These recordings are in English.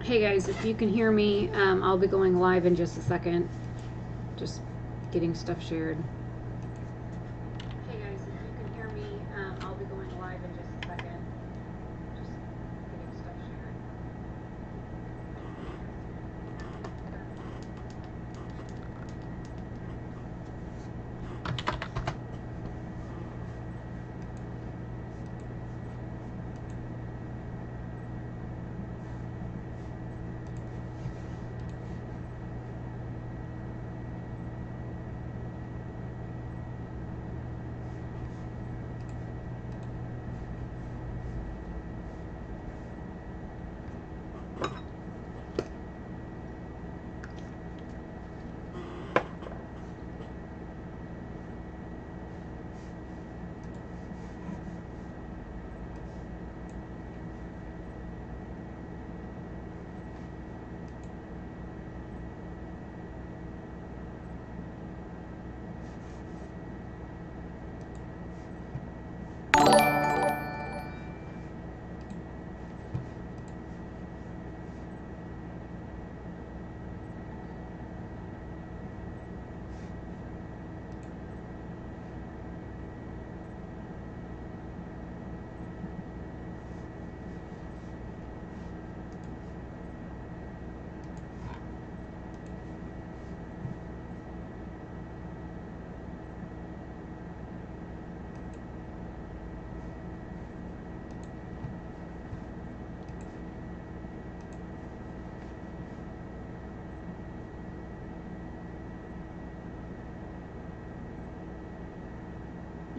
Hey guys, if you can hear me, I'll be going live in just a second. Just getting stuff shared. Hey guys, if you can hear me, I'll be going live in just a second. Just getting stuff shared.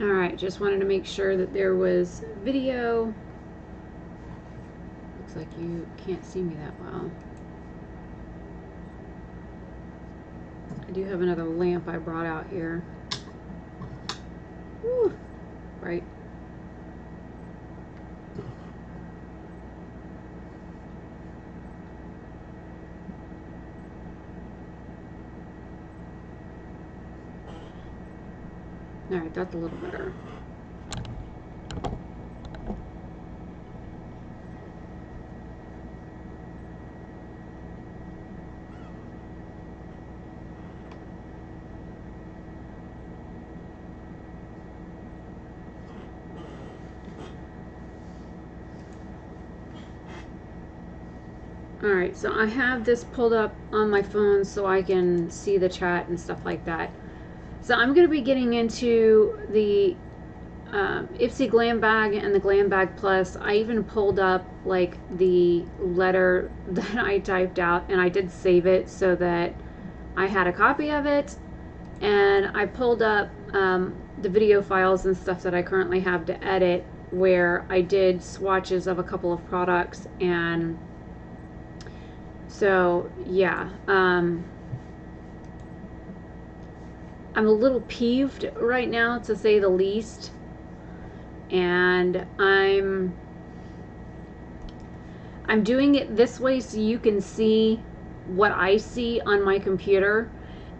Alright, just wanted to make sure that there was video. Looks like you can't see me that well. I do have another lamp I brought out here. Woo, right. Alright, that's a little better. Alright, so I have this pulled up on my phone so I can see the chat and stuff like that. So I'm going to be getting into the Ipsy Glambag and the Glambag Plus. I even pulled up like the letter that I typed out, and I did save it so that I had a copy of it. And I pulled up the video files and stuff that I currently have to edit, where I did swatches of a couple of products. And so yeah, I'm a little peeved right now, to say the least, and I'm doing it this way so you can see what I see on my computer,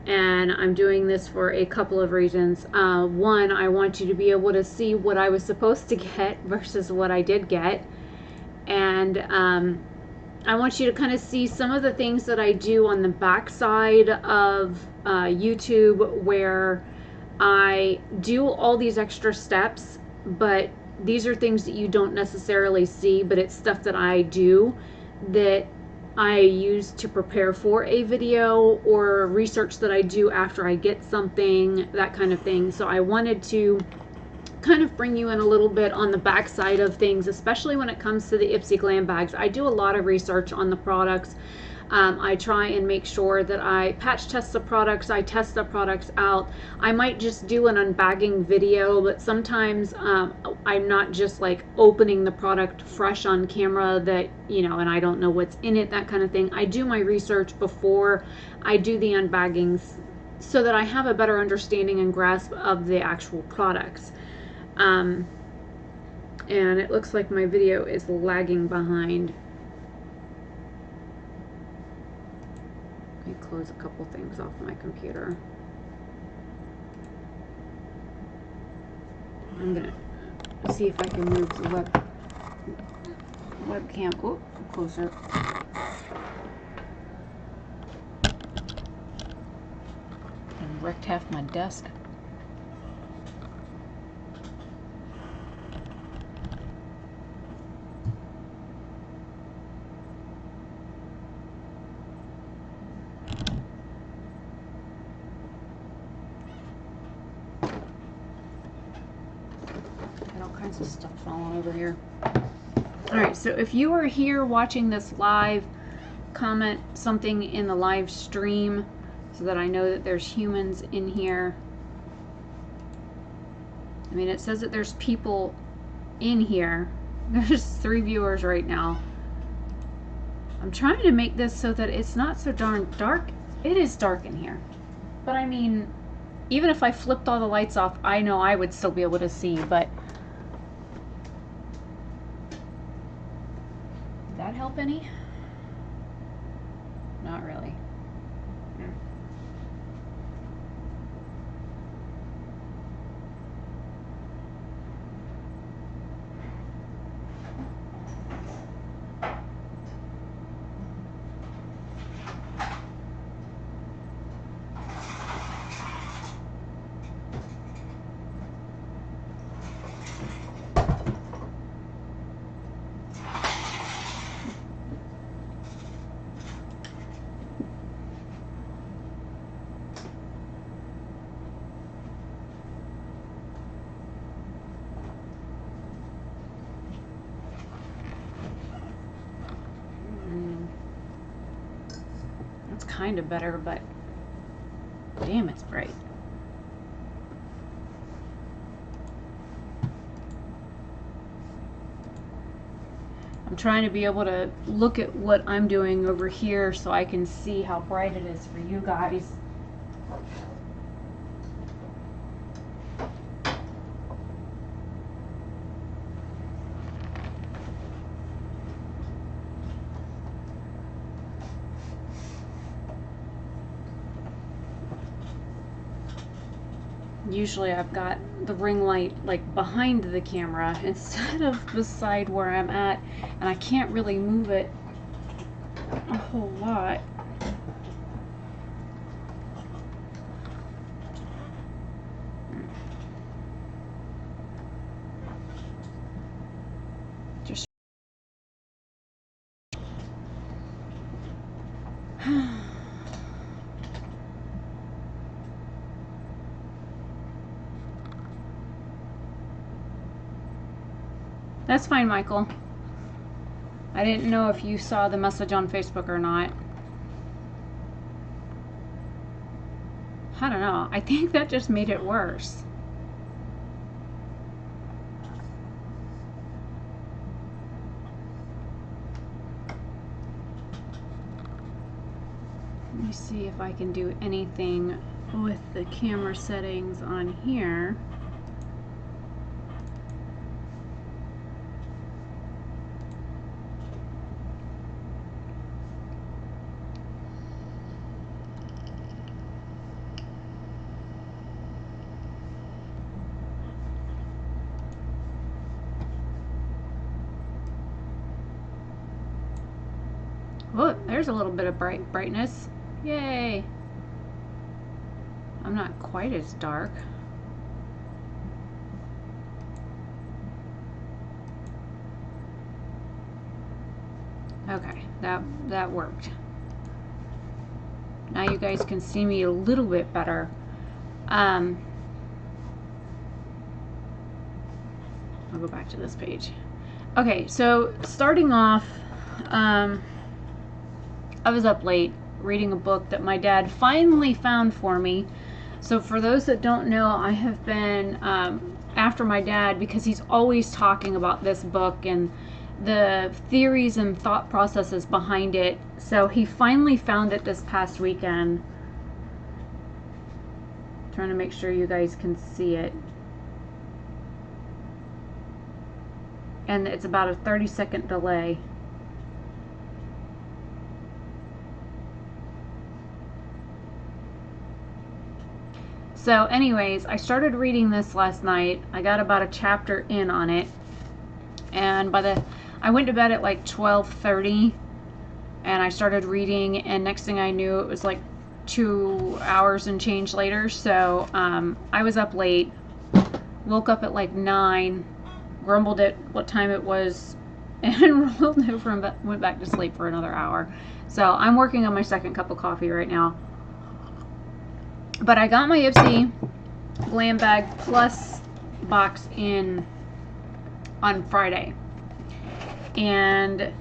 and I'm doing this for a couple of reasons. One, I want you to be able to see what I was supposed to get versus what I did get, and I want you to kind of see some of the things that I do on the back side of YouTube, where I do all these extra steps, but these are things that you don't necessarily see, but it's stuff that I do that I use to prepare for a video, or research that I do after I get something, that kind of thing. So I wanted to kind of bring you in a little bit on the back side of things, especially when it comes to the Ipsy Glambags. I do a lot of research on the products. I try and make sure that I patch test the products, I test the products out. I might just do an unbagging video, but sometimes I'm not just like opening the product fresh on camera, that, you know, and I don't know what's in it, that kind of thing. I do my research before I do the unbaggings so that I have a better understanding and grasp of the actual products. And it looks like my video is lagging behind. Let me close a couple things off my computer. I'm gonna see if I can move the webcam closer. wrecked half my desk. Got all kinds of stuff falling over here. Alright, so if you are here watching this live, comment something in the live stream so that I know that there's humans in here. I mean, it says that there's people in here. There's 3 viewers right now. I'm trying to make this so that it's not so darn dark. It is dark in here. But I mean, even if I flipped all the lights off, I know I would still be able to see, but did that help any? Not really. Kind of better, but damn, it's bright. I'm trying to be able to look at what I'm doing over here so I can see how bright it is for you guys. Usually I've got the ring light like behind the camera instead of beside where I'm at, and I can't really move it a whole lot. Just That's fine, Michael. I didn't know if you saw the message on Facebook or not. I don't know. I think that just made it worse. Let me see if I can do anything with the camera settings on here. Oh, there's a little bit of brightness. Yay! I'm not quite as dark. Okay, that worked. Now you guys can see me a little bit better. I'll go back to this page. Okay, so starting off, I was up late reading a book that my dad finally found for me. So for those that don't know, I have been after my dad because he's always talking about this book and the theories and thought processes behind it. So he finally found it this past weekend. Trying to make sure you guys can see it. And it's about a 30-second delay. So anyways, I started reading this last night. I got about a chapter in on it. And I went to bed at like 12:30 and I started reading, and next thing I knew it was like 2 hours and change later. So I was up late, woke up at like 9, grumbled at what time it was, and rolled over and went back to sleep for another hour. So I'm working on my second cup of coffee right now. But I got my Ipsy Glambag Plus box in on Friday. And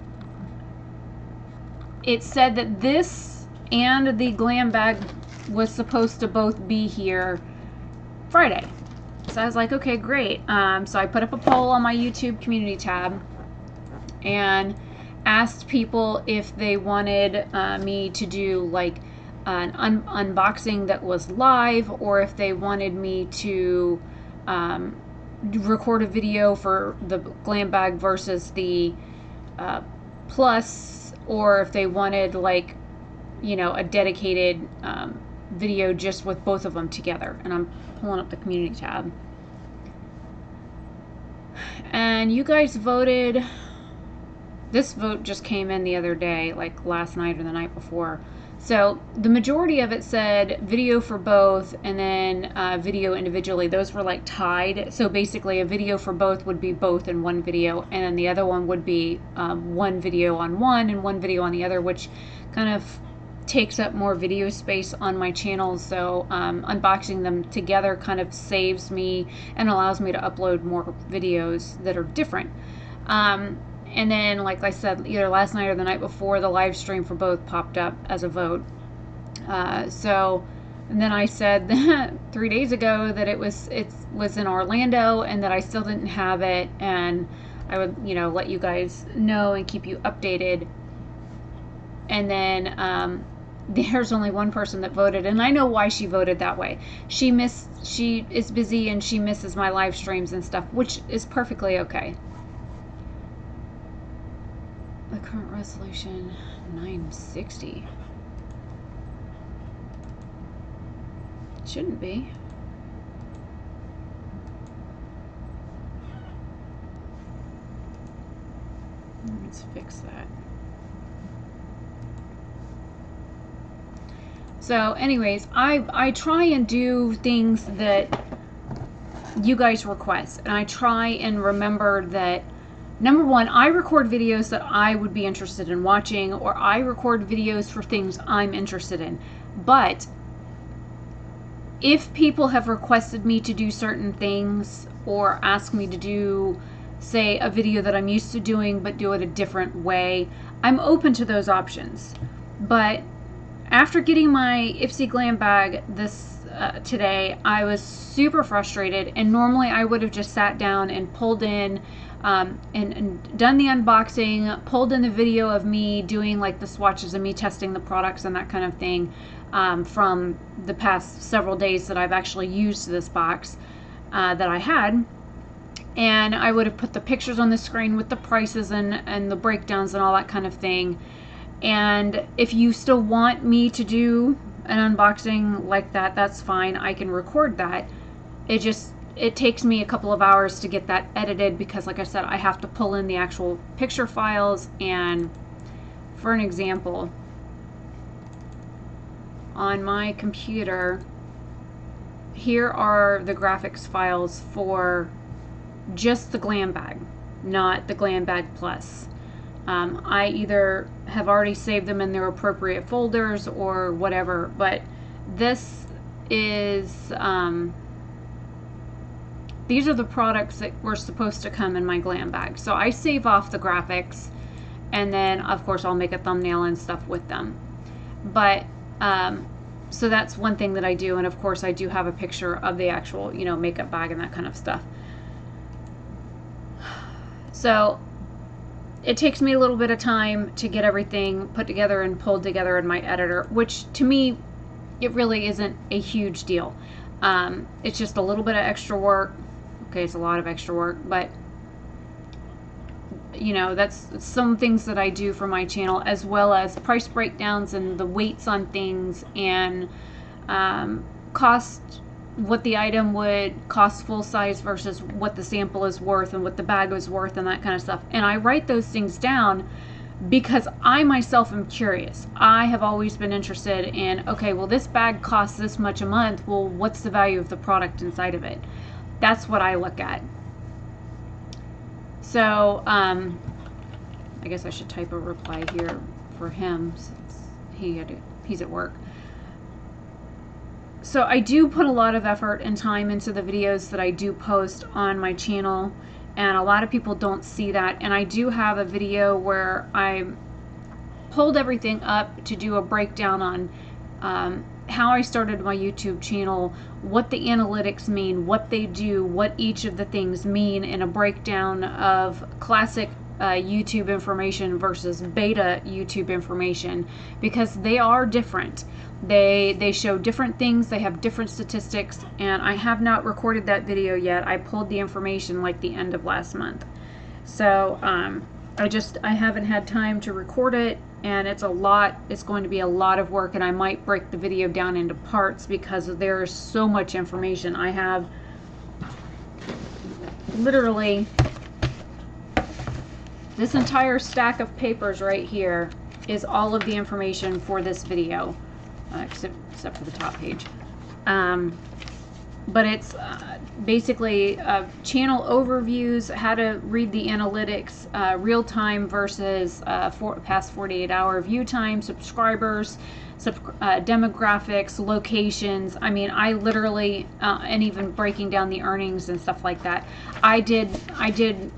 it said that this and the Glambag was supposed to both be here Friday. So I was like, okay, great. So I put up a poll on my YouTube community tab and asked people if they wanted me to do like an unboxing that was live, or if they wanted me to record a video for the Glambag versus the Plus, or if they wanted like, you know, a dedicated video just with both of them together. And I'm pulling up the community tab. And you guys voted. This vote just came in the other day, like last night or the night before. So the majority of it said video for both, and then video individually. Those were like tied. So basically a video for both would be both in one video, and then the other one would be one video on one and one video on the other, which kind of takes up more video space on my channel. So unboxing them together kind of saves me and allows me to upload more videos that are different. And then, like I said, either last night or the night before, the live stream for both popped up as a vote. And then I said 3 days ago that it was in Orlando and that I still didn't have it, and I would, you know, let you guys know and keep you updated. And then there's only one person that voted, and I know why she voted that way. She is busy and she misses my live streams and stuff, which is perfectly okay. The current resolution 960. Shouldn't be. Let's fix that. So anyways, I try and do things that you guys request, and I try and remember that, number one, I record videos that I would be interested in watching, or I record videos for things I'm interested in. But if people have requested me to do certain things, or ask me to do, say, a video that I'm used to doing but do it a different way, I'm open to those options. But after getting my Ipsy Glambag today, I was super frustrated, and normally I would have just sat down and pulled in and done the unboxing, pulled in the video of me doing like the swatches and me testing the products and that kind of thing from the past several days that I've actually used this box that I had. And I would have put the pictures on the screen with the prices and the breakdowns and all that kind of thing. And if you still want me to do an unboxing like that, that's fine. I can record that. It takes me a couple of hours to get that edited because, like I said, I have to pull in the actual picture files. And for an example, on my computer, here are the graphics files for just the Glambag, not the Glambag Plus. I either have already saved them in their appropriate folders or whatever, but this is these are the products that were supposed to come in my Glambag. So I save off the graphics, and then of course I'll make a thumbnail and stuff with them. But so that's one thing that I do, and of course I do have a picture of the actual, you know, makeup bag and that kind of stuff. So it takes me a little bit of time to get everything put together and pulled together in my editor, which to me, it really isn't a huge deal. It's just a little bit of extra work. Okay, it's a lot of extra work, but you know, that's some things that I do for my channel, as well as price breakdowns and the weights on things, and cost, what the item would cost full size versus what the sample is worth and what the bag was worth and that kind of stuff. And I write those things down because I myself am curious. I have always been interested in, okay, well, this bag costs this much a month. Well, what's the value of the product inside of it? That's what I look at. So, I guess I should type a reply here for him since he's at work. So I do put a lot of effort and time into the videos that I do post on my channel, and a lot of people don't see that. And I do have a video where I pulled everything up to do a breakdown on how I started my YouTube channel, what the analytics mean, what they do, what each of the things mean, and a breakdown of classic YouTube information versus beta YouTube information, because they are different. They show different things, they have different statistics, and I have not recorded that video yet. I pulled the information like the end of last month. So I haven't had time to record it, and it's going to be a lot of work, and I might break the video down into parts because there is so much information. I have literally this entire stack of papers right here is all of the information for this video, except for the top page. But it's basically channel overviews, how to read the analytics, real time versus past 48-hour view time, subscribers, demographics, locations. I mean, I literally, and even breaking down the earnings and stuff like that. I did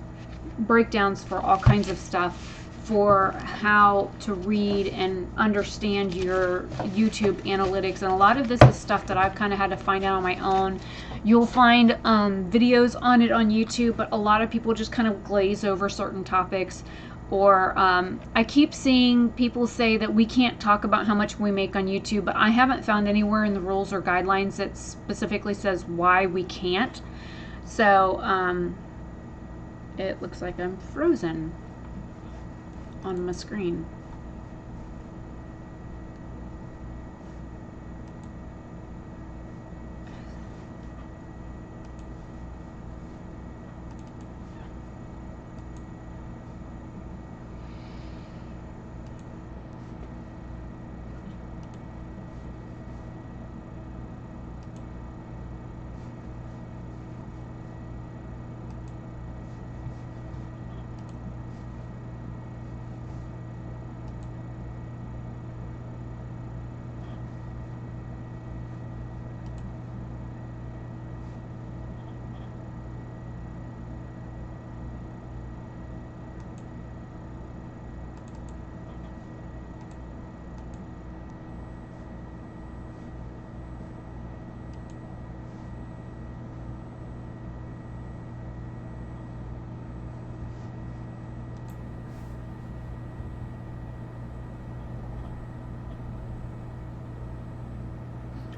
breakdowns for all kinds of stuff, for how to read and understand your YouTube analytics, and a lot of this is stuff that I've kind of had to find out on my own. You'll find videos on it on YouTube, but a lot of people just kind of glaze over certain topics. Or I keep seeing people say that we can't talk about how much we make on YouTube, but I haven't found anywhere in the rules or guidelines that specifically says why we can't. So it looks like I'm frozen on my screen.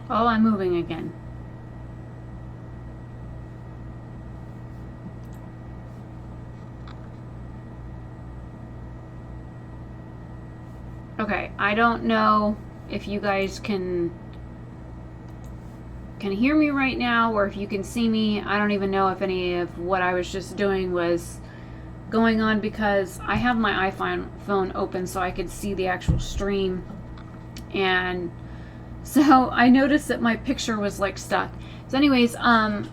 Oh, I'm moving again. Okay, I don't know if you guys can hear me right now, or if you can see me. I don't even know if any of what I was just doing was going on, because I have my iPhone open so I could see the actual stream, and so I noticed that my picture was like stuck. So anyways, to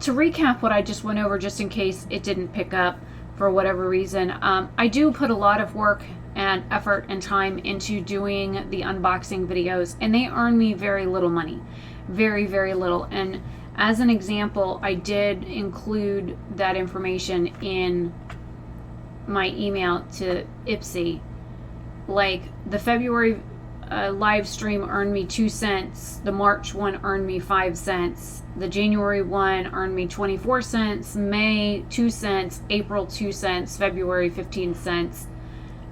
recap what I just went over, just in case it didn't pick up for whatever reason, I do put a lot of work and effort and time into doing the unboxing videos, and they earn me very little money. Very, very little. And as an example, I did include that information in my email to Ipsy. Like, the February live stream earned me 2 cents, the March one earned me 5 cents, the January one earned me 24 cents, May 2 cents, April 2 cents, February 15 cents,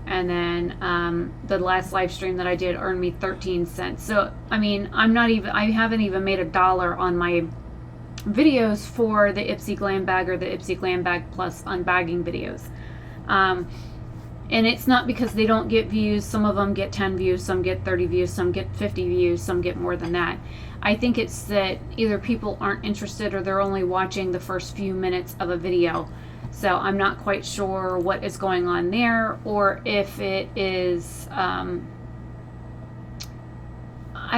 and then the last live stream that I did earned me 13 cents. So I mean, I haven't even made $1 on my videos for the Ipsy Glambag or the Ipsy Glambag Plus unbagging videos. And it's not because they don't get views. Some of them get 10 views, some get 30 views, some get 50 views, some get more than that. I think it's that either people aren't interested or they're only watching the first few minutes of a video. So I'm not quite sure what is going on there, or if it is, I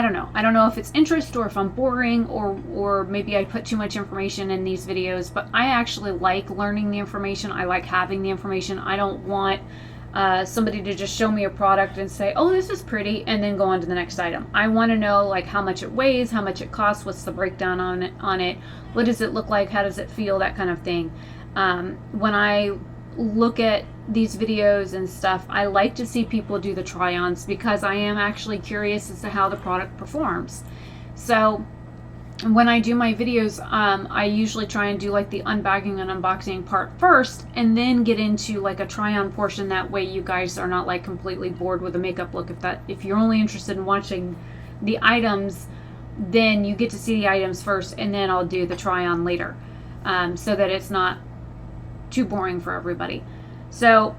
don't know. I don't know if it's interest or if I'm boring, or maybe I put too much information in these videos, but I actually like learning the information. I like having the information. I don't want somebody to just show me a product and say, oh, this is pretty, and then go on to the next item. I want to know like how much it weighs, how much it costs, what's the breakdown on it, what does it look like, how does it feel, that kind of thing. When I look at these videos and stuff, I like to see people do the try-ons because I am actually curious as to how the product performs. So when I do my videos, I usually try and do like the unbagging and unboxing part first, and then get into like a try-on portion. That way you guys are not like completely bored with the makeup look. If you're only interested in watching the items, then you get to see the items first, and then I'll do the try-on later, so that it's not too boring for everybody. So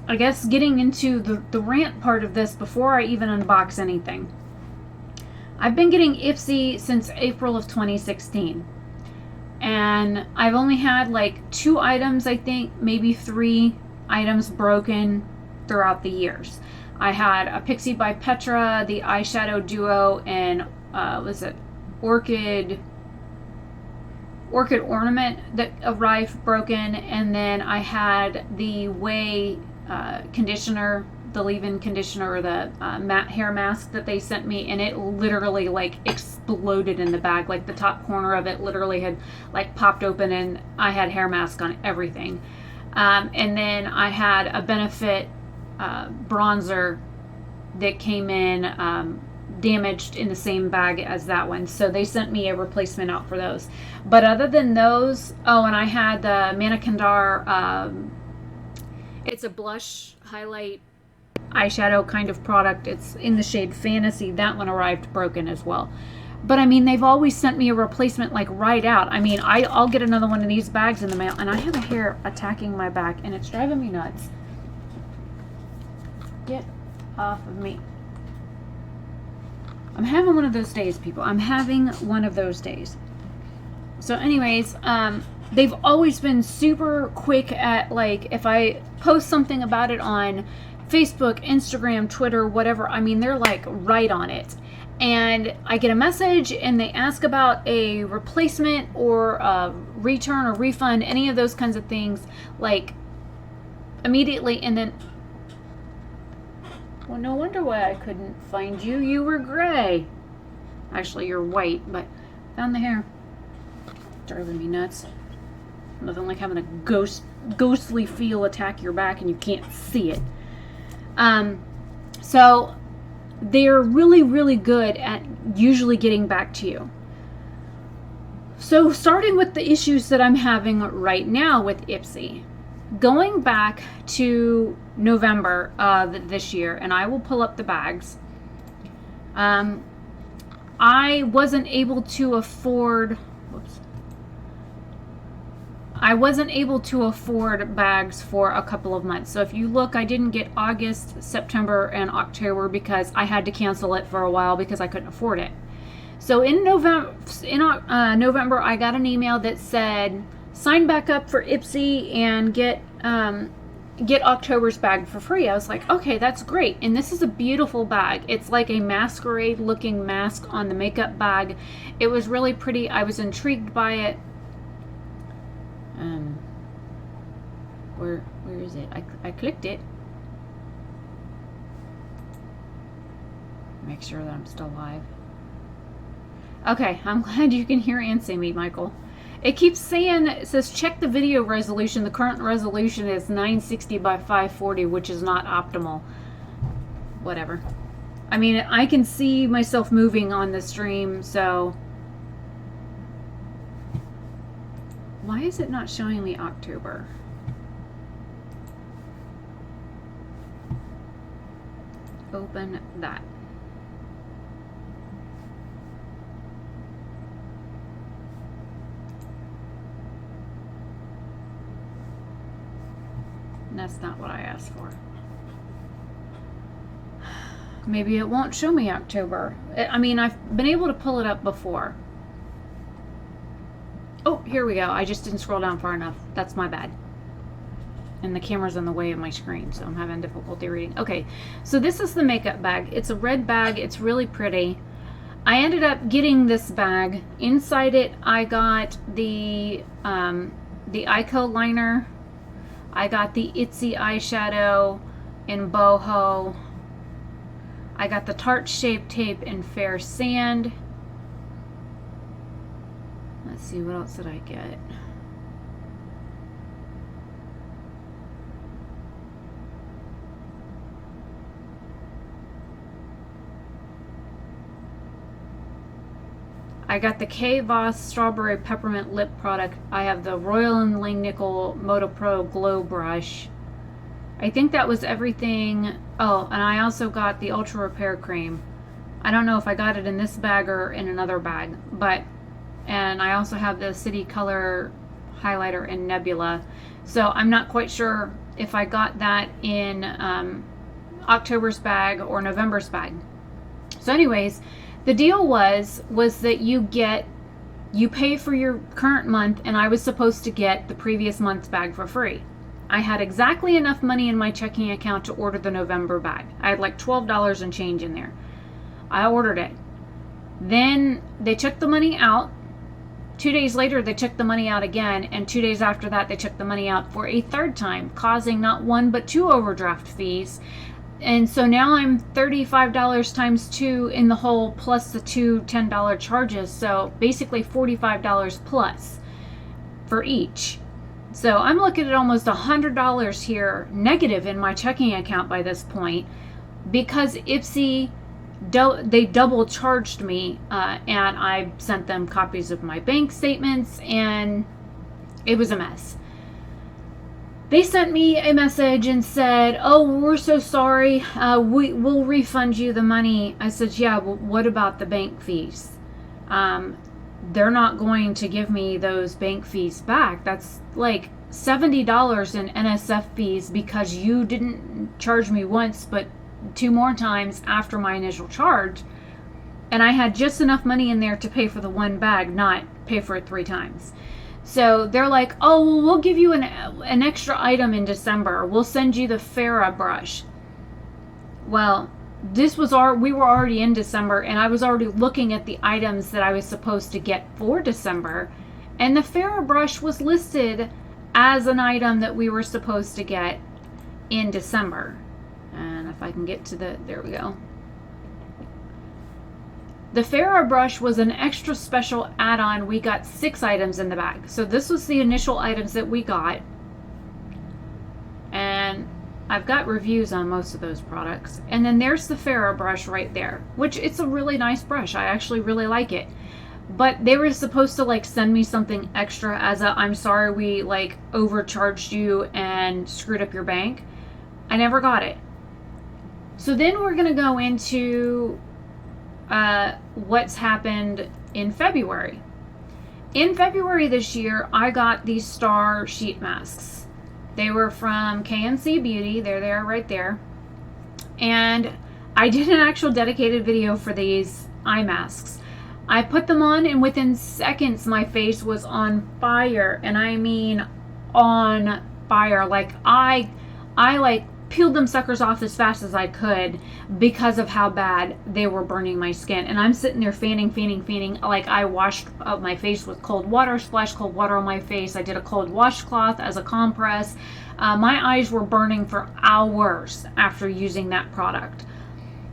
I guess getting into the rant part of this before I even unbox anything. I've been getting Ipsy since April of 2016, and I've only had like 2 items, I think, maybe 3 items broken throughout the years. I had a Pixie by Petra, the eyeshadow duo, and was it Orchid Ornament that arrived broken, and then I had the Way conditioner, the leave-in conditioner, or the matte hair mask that they sent me, and it literally like exploded in the bag. Like the top corner of it literally had like popped open, and I had hair mask on everything. And then I had a Benefit bronzer that came in damaged in the same bag as that one, so they sent me a replacement out for those. But other than those, oh, and I had the Manakandar, it's a blush highlight eyeshadow kind of product. It's in the shade Fantasy. That one arrived broken as well. But I mean, they've always sent me a replacement like right out. I mean, I'll get another one of these bags in the mail, and I have a hair attacking my back, and it's driving me nuts. Get off of me. I'm having one of those days, people. I'm having one of those days. So anyways, they've always been super quick at, like, if I post something about it on Facebook, Instagram, Twitter, whatever, I mean, they're like right on it. And I get a message and they ask about a replacement or a return or refund, any of those kinds of things, like immediately. And then, well, no wonder why I couldn't find you. You were gray. Actually, you're white, but found the hair. Driving me nuts. Nothing like having a ghostly feel attack your back and you can't see it. So they're really, really good at usually getting back to you. So starting with the issues that I'm having right now with Ipsy, going back to November of this year, and I will pull up the bags. I wasn't able to afford, I wasn't able to afford bags for a couple of months. So if you look, I didn't get August, September, and October because I had to cancel it for a while because I couldn't afford it. So in November, I got an email that said, sign back up for Ipsy and get October's bag for free. I was like, okay, that's great. And this is a beautiful bag. It's like a masquerade looking mask on the makeup bag. It was really pretty. I was intrigued by it. Where is it? I clicked it. Make sure that I'm still live. Okay, I'm glad you can hear and see me, Michael. It keeps saying, it says check the video resolution. The current resolution is 960 by 540, which is not optimal. Whatever. I mean, I can see myself moving on the stream, so why is it not showing me October? Open that. That's not what I asked for. Maybe it won't show me October. I mean, I've been able to pull it up before. Oh, here we go. I just didn't scroll down far enough. That's my bad. and the camera's in the way of my screen, so I'm having difficulty reading. Okay, so this is the makeup bag. It's a red bag. It's really pretty. I ended up getting this bag. Inside it, I got the Ico liner. I got the Ipsy eyeshadow in boho. I got the Tarte Shape Tape in Fair Sand. Let's see, what else did I get? I got the K. Voss Strawberry Peppermint Lip Product. I have the Royal & Langnickel Moto Pro Glow Brush. I think that was everything. Oh, and I also got the Ultra Repair Cream. I don't know if I got it in this bag or in another bag, and I also have the City Color Highlighter in Nebula. So I'm not quite sure if I got that in October's bag or November's bag. So anyways, the deal was that you pay for your current month, and I was supposed to get the previous month's bag for free. I had exactly enough money in my checking account to order the November bag. I had like $12 and change in there. I ordered it. Then they took the money out. 2 days later, they took the money out again, and 2 days after that, they took the money out for a third time, causing not one but two overdraft fees. And so now I'm $35 times 2 in the hole, plus the two $10 charges. So basically $45 plus for each. So I'm looking at almost $100 here negative in my checking account by this point, because Ipsy, they double charged me, and I sent them copies of my bank statements, and it was a mess. They sent me a message and said, "Oh, we're so sorry. We'll refund you the money." I said, "Yeah, well, what about the bank fees?" They're not going to give me those bank fees back. That's like $70 in NSF fees because you didn't charge me once, but 2 more times after my initial charge. And I had just enough money in there to pay for the one bag, not pay for it 3 times. So they're like, "Oh, well, we'll give you an extra item in December. We'll send you the Farrah brush." Well, we were already in December, and I was already looking at the items that I was supposed to get for December, and the Farrah brush was listed as an item that we were supposed to get in December. And if I can get to there we go. The Farrah brush was an extra special add-on. We got 6 items in the bag. So this was the initial items that we got. And I've got reviews on most of those products. And then there's the Farrah brush right there, which it's a really nice brush. I actually really like it. But they were supposed to like send me something extra as a, "I'm sorry we like overcharged you and screwed up your bank." I never got it. So then we're going to go into what's happened in February. In February this year, I got these star sheet masks. They were from KNC Beauty. There they are right there. And I did an actual dedicated video for these eye masks. I put them on, and within seconds my face was on fire, and I mean on fire. Like I like peeled them suckers off as fast as I could because of how bad they were burning my skin. And I'm sitting there fanning. Like I washed my face with cold water, splashed cold water on my face. I did a cold washcloth as a compress. My eyes were burning for hours after using that product.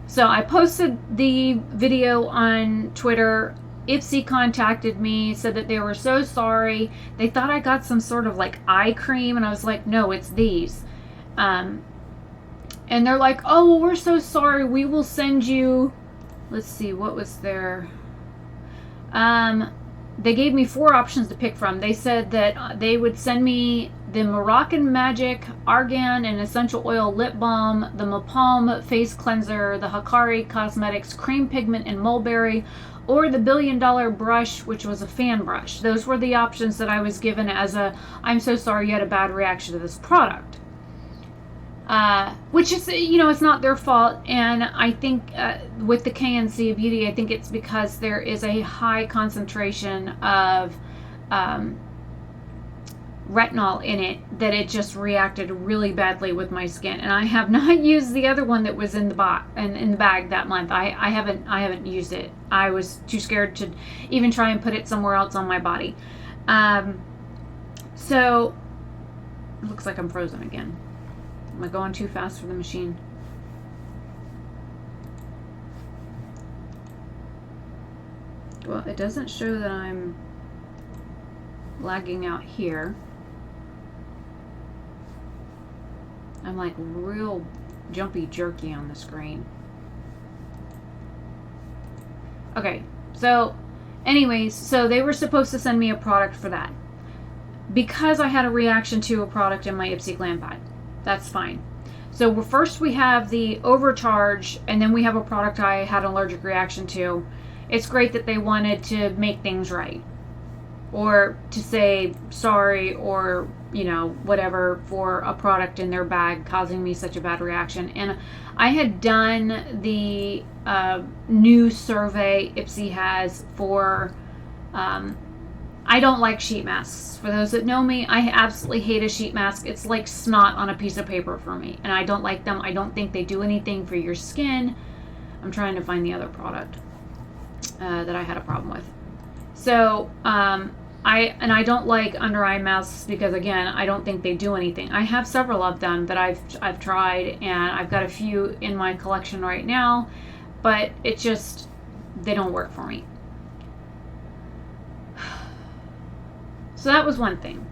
So I posted the video on Twitter. Ipsy contacted me, said that they were so sorry. They thought I got some sort of like eye cream, and I was like, "No, it's these." And they're like, "Oh, well, we're so sorry. We will send you," let's see, what was there? They gave me 4 options to pick from. They said that they would send me the Moroccan Magic Argan and Essential Oil Lip Balm, the Mapalm Face Cleanser, the Hikari Cosmetics Cream Pigment and Mulberry, or the $1 Billion Brush, which was a fan brush. Those were the options that I was given as a, "I'm so sorry you had a bad reaction to this product." Which is, it's not their fault. And I think with the KNC Beauty, I think it's because there is a high concentration of retinol in it that it just reacted really badly with my skin. And I have not used the other one that was in the bag that month. I haven't used it. I was too scared to even try and put it somewhere else on my body. So it looks like I'm frozen again. Am I going too fast for the machine? Well, it doesn't show that I'm lagging out here. I'm like real jumpy jerky on the screen. Okay, so anyways, so they were supposed to send me a product for that. Because I had a reaction to a product in my Ipsy Glambag. That's fine. So first we have the overcharge, and then we have a product I had an allergic reaction to. It's great that they wanted to make things right, or to say sorry, or you know, whatever, for a product in their bag causing me such a bad reaction. And I had done the new survey Ipsy has for I don't like sheet masks. For those that know me, I absolutely hate a sheet mask. It's like snot on a piece of paper for me, and I don't like them. I don't think they do anything for your skin. I'm trying to find the other product that I had a problem with. So I don't like under eye masks because, again, I don't think they do anything. I have several of them that I've tried, and I've got a few in my collection right now, but it just, they don't work for me. So that was one thing.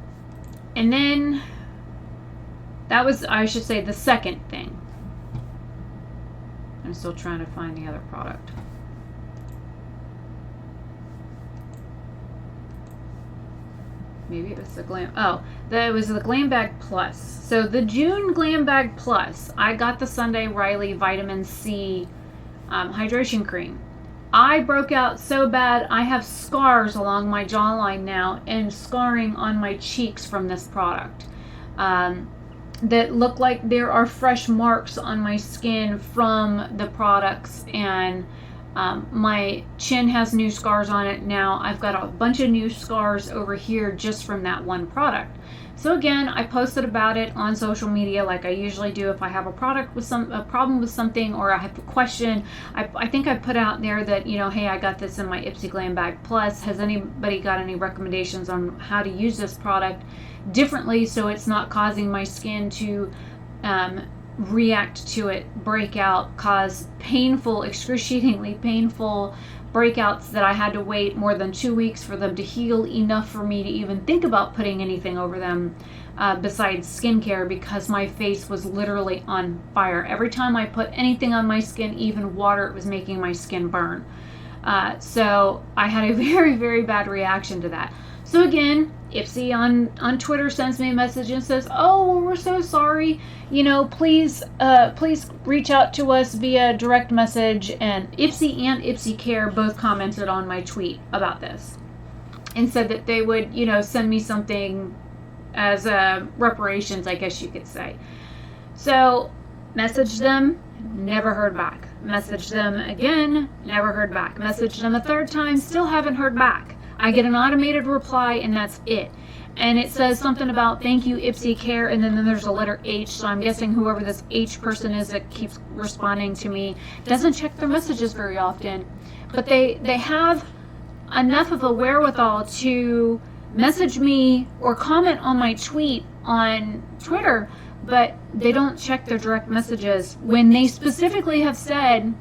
And then that was, I should say, the second thing. I'm still trying to find the other product. Maybe it was the it was the Glambag Plus. So the June Glambag Plus, I got the Sunday Riley Vitamin C hydration cream. I broke out so bad, I have scars along my jawline now and scarring on my cheeks from this product that look like there are fresh marks on my skin from the products, and my chin has new scars on it now. I've got a bunch of new scars over here just from that one product. So again, I posted about it on social media like I usually do if I have a problem with something, or I have a question. I think I put out there that, you know, hey, I got this in my Ipsy Glambag Plus. Has anybody got any recommendations on how to use this product differently so it's not causing my skin to react to it, break out, cause painful, excruciatingly painful breakouts that I had to wait more than 2 weeks for them to heal enough for me to even think about putting anything over them besides skincare, because my face was literally on fire. Every time I put anything on my skin, even water, it was making my skin burn. So I had a very, very bad reaction to that. So again, Ipsy on Twitter sends me a message and says, "Oh, we're so sorry. You know, please reach out to us via direct message." And Ipsy and Ipsy Care both commented on my tweet about this and said that they would, you know, send me something as reparations, I guess you could say. So messaged them, never heard back. Messaged them again, never heard back. Messaged them a third time, still haven't heard back. I get an automated reply, and that's it. And it says something about thank you, Ipsy Care, and then there's a letter H, so I'm guessing whoever this H person is that keeps responding to me doesn't check their messages very often. But they have enough of a wherewithal to message me or comment on my tweet on Twitter, but they don't check their direct messages when they specifically have said,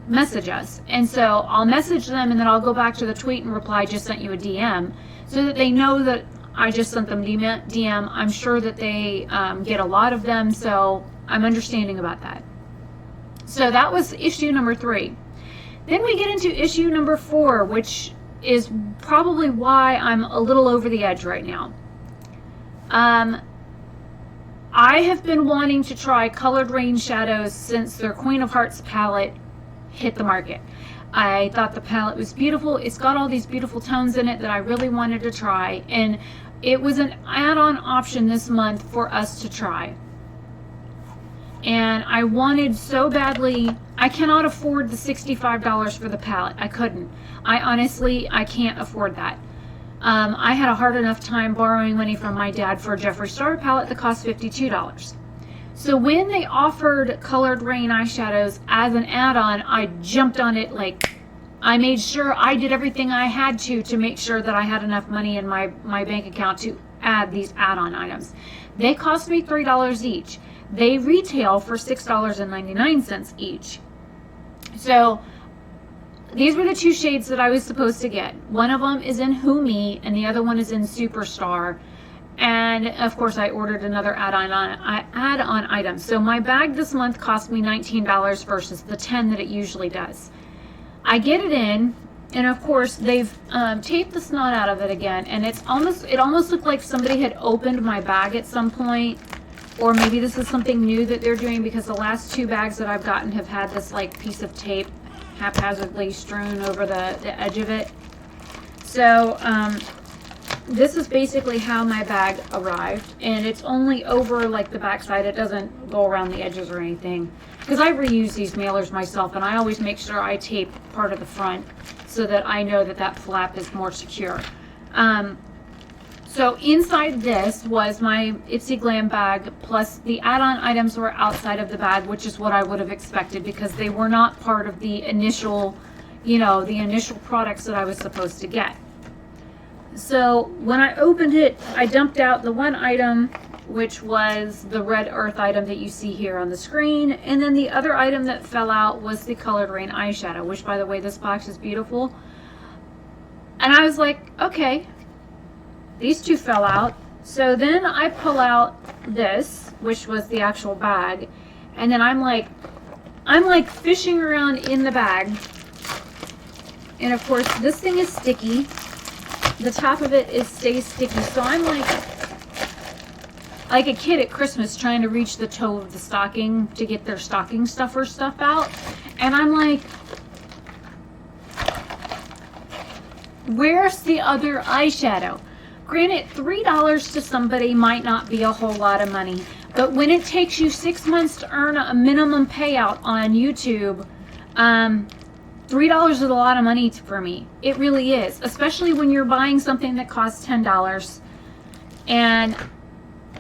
message us. And so I'll message them, and then I'll go back to the tweet and reply, just sent you a DM, so that they know that I just sent them DM. I'm sure that they get a lot of them, so I'm understanding about that. So that was issue number 3. Then we get into issue number 4, which is probably why I'm a little over the edge right now. I have been wanting to try Colored Rain Shadows since their Queen of Hearts palette hit the market. I thought the palette was beautiful. It's got all these beautiful tones in it that I really wanted to try, and it was an add-on option this month for us to try. And I wanted so badly. I cannot afford the $65 for the palette. I couldn't. I honestly can't afford that. I had a hard enough time borrowing money from my dad for a Jeffree Star palette that cost $52. So when they offered Colored Rain eyeshadows as an add-on, I jumped on it. Like, I made sure I did everything I had to make sure that I had enough money in my bank account to add these add-on items. They cost me $3 each. They retail for $6.99 each. So these were the two shades that I was supposed to get. One of them is in Who Me, and the other one is in Superstar. And of course I ordered another add-on item. So my bag this month cost me $19 versus the $10 that it usually does. I get it in, and of course they've taped the snot out of it again, and it almost looked like somebody had opened my bag at some point, or maybe this is something new that they're doing, because the last two bags that I've gotten have had this like piece of tape haphazardly strewn over the edge of it. So this is basically how my bag arrived, and it's only over like the back side. It doesn't go around the edges or anything, because I reuse these mailers myself, and I always make sure I tape part of the front so that I know that that flap is more secure. So inside this was my Ipsy Glambag, plus the add-on items were outside of the bag, which is what I would have expected, because they were not part of the initial, the initial products that I was supposed to get. So when I opened it, I dumped out the one item, which was the Red Earth item that you see here on the screen. And then the other item that fell out was the Colored Rain eyeshadow, which, by the way, this box is beautiful. And I was like, okay, these two fell out. So then I pull out this, which was the actual bag. And then I'm like fishing around in the bag. And of course, this thing is sticky. The top of it stays sticky. So I'm like a kid at Christmas trying to reach the toe of the stocking to get their stocking stuffer stuff out. And I'm like, where's the other eyeshadow? Granted, $3 to somebody might not be a whole lot of money, but when it takes you 6 months to earn a minimum payout on YouTube, $3 is a lot of money for me. It really is, especially when you're buying something that costs $10. And,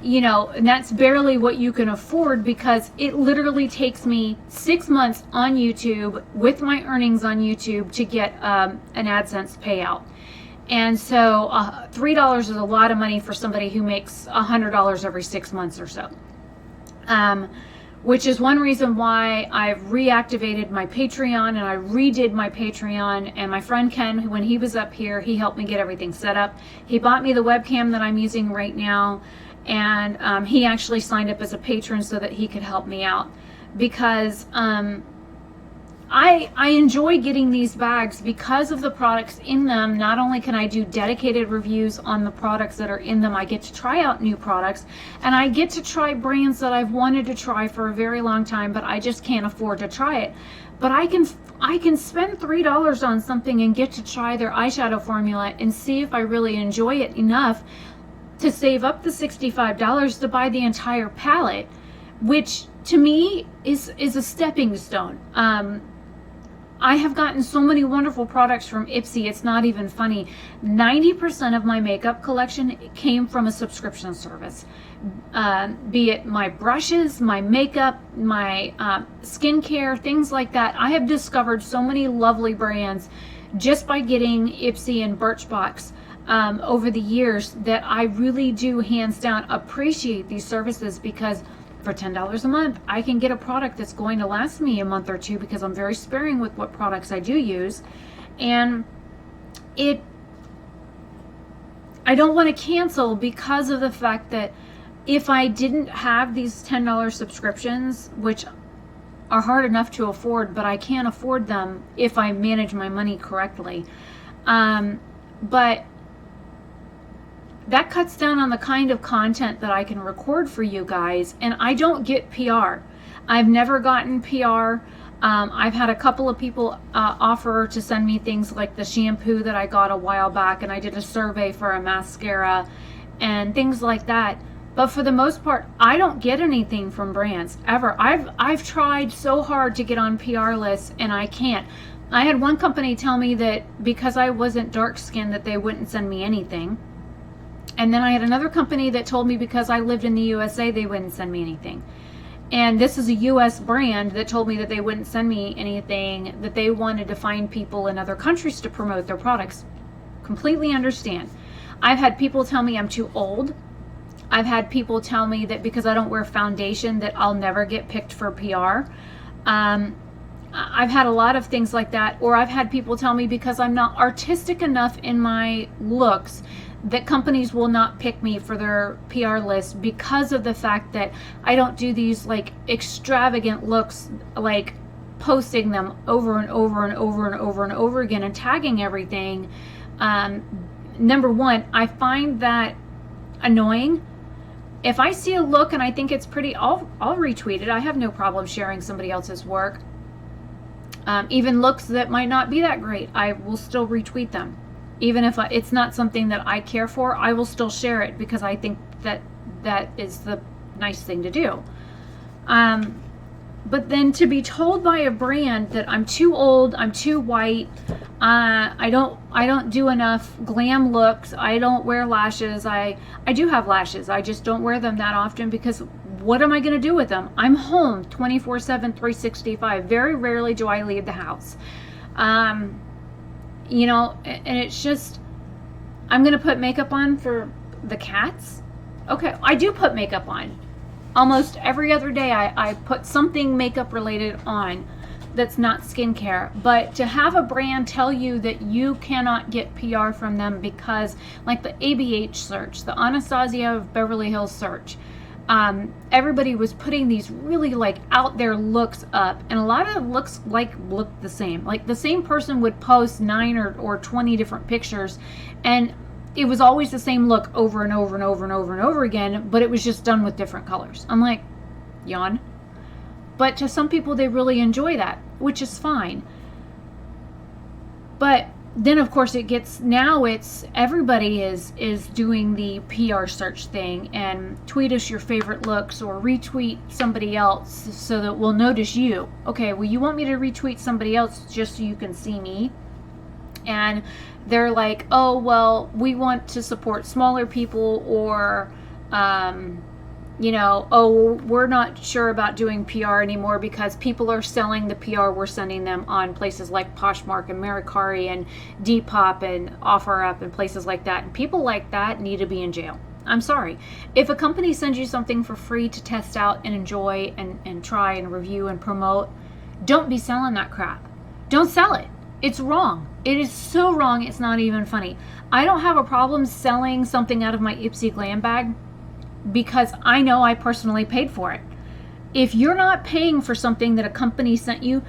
and that's barely what you can afford, because it literally takes me 6 months on YouTube with my earnings on YouTube to get an AdSense payout. And so $3 is a lot of money for somebody who makes $100 every 6 months or so. Which is one reason why I've reactivated my Patreon, and I redid my Patreon. And my friend Ken, when he was up here, he helped me get everything set up. He bought me the webcam that I'm using right now, and he actually signed up as a patron so that he could help me out, because I enjoy getting these bags because of the products in them. Not only can I do dedicated reviews on the products that are in them, I get to try out new products, and I get to try brands that I've wanted to try for a very long time, but I just can't afford to try it. But I can spend $3 on something and get to try their eyeshadow formula and see if I really enjoy it enough to save up the $65 to buy the entire palette, which to me is a stepping stone. I have gotten so many wonderful products from Ipsy, it's not even funny. 90% of my makeup collection came from a subscription service. Be it my brushes, my makeup, my skincare, things like that. I have discovered so many lovely brands just by getting Ipsy and Birchbox over the years, that I really do hands down appreciate these services, because for $10 a month, I can get a product that's going to last me a month or two, because I'm very sparing with what products I do use. And I don't want to cancel, because of the fact that if I didn't have these $10 subscriptions, which are hard enough to afford, but I can't afford them if I manage my money correctly. But that cuts down on the kind of content that I can record for you guys, and I don't get PR. I've never gotten PR. I've had a couple of people offer to send me things like the shampoo that I got a while back, and I did a survey for a mascara and things like that. But for the most part, I don't get anything from brands ever. I've tried so hard to get on PR lists, and I can't. I had one company tell me that because I wasn't dark skinned that they wouldn't send me anything. And then I had another company that told me because I lived in the USA, they wouldn't send me anything. And this is a US brand that told me that they wouldn't send me anything, that they wanted to find people in other countries to promote their products. Completely understand. I've had people tell me I'm too old. I've had people tell me that because I don't wear foundation that I'll never get picked for PR. I've had a lot of things like that. Or I've had people tell me because I'm not artistic enough in my looks that companies will not pick me for their PR list because of the fact that I don't do these like extravagant looks, like posting them over and over and over and over and over again and tagging everything. Number one, I find that annoying. If I see a look and I think it's pretty, I'll retweet it. I have no problem sharing somebody else's work. Even looks that might not be that great, I will still retweet them. Even if it's not something that I care for, I will still share it because I think that that is the nice thing to do. But then to be told by a brand that I'm too old, I'm too white, I don't do enough glam looks, I don't wear lashes. I do have lashes, I just don't wear them that often because what am I going to do with them? I'm home 24/7, 365. Very rarely do I leave the house. You know, and it's just, I'm going to put makeup on for the cats. Okay, I do put makeup on. Almost every other day I put something makeup related on that's not skincare. But to have a brand tell you that you cannot get PR from them because, like the ABH search, the Anastasia of Beverly Hills search, everybody was putting these really like out there looks up, and a lot of looks look the same. Like the same person would post 9 or 20 different pictures, and it was always the same look over and over and over and over and over again, but it was just done with different colors. I'm like, yawn. But to some people, they really enjoy that, which is fine. But then of course it's everybody is doing the PR search thing and tweet us your favorite looks or retweet somebody else so that we'll notice you. Okay, well, you want me to retweet somebody else just so you can see me? And they're like, oh, well, we want to support smaller people, or you know, oh, we're not sure about doing PR anymore because people are selling the PR we're sending them on places like Poshmark and Mercari and Depop and OfferUp and places like that. And people like that need to be in jail. I'm sorry. If a company sends you something for free to test out and enjoy and try and review and promote, don't be selling that crap. Don't sell it. It's wrong. It is so wrong, it's not even funny. I don't have a problem selling something out of my Ipsy Glambag because I know I personally paid for it. If you're not paying for something that a company sent you,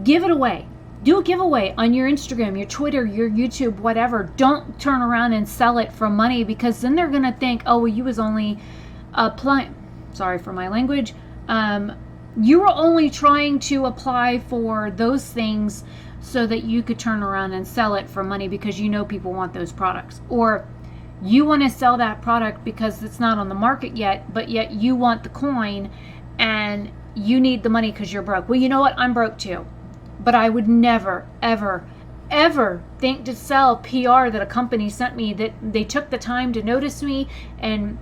give it away. Do a giveaway on your Instagram, your Twitter, your YouTube, whatever. Don't turn around and sell it for money, because then they're going to think, oh, well, you was only applying, sorry for my language, you were only trying to apply for those things so that you could turn around and sell it for money because you know people want those products. Or you want to sell that product because it's not on the market yet, but yet you want the coin and you need the money because you're broke. Well, you know what? I'm broke too. But I would never, ever, ever think to sell PR that a company sent me, that they took the time to notice me and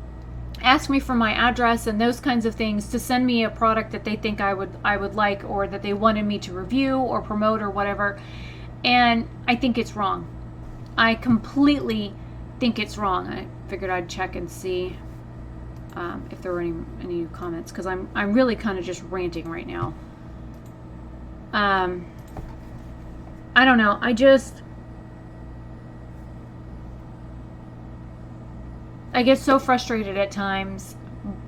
ask me for my address and those kinds of things to send me a product that they think I would like, or that they wanted me to review or promote or whatever. And I think it's wrong. I completely think it's wrong. I figured I'd check and see if there were any comments, because I'm really kind of just ranting right now. I don't know. I get so frustrated at times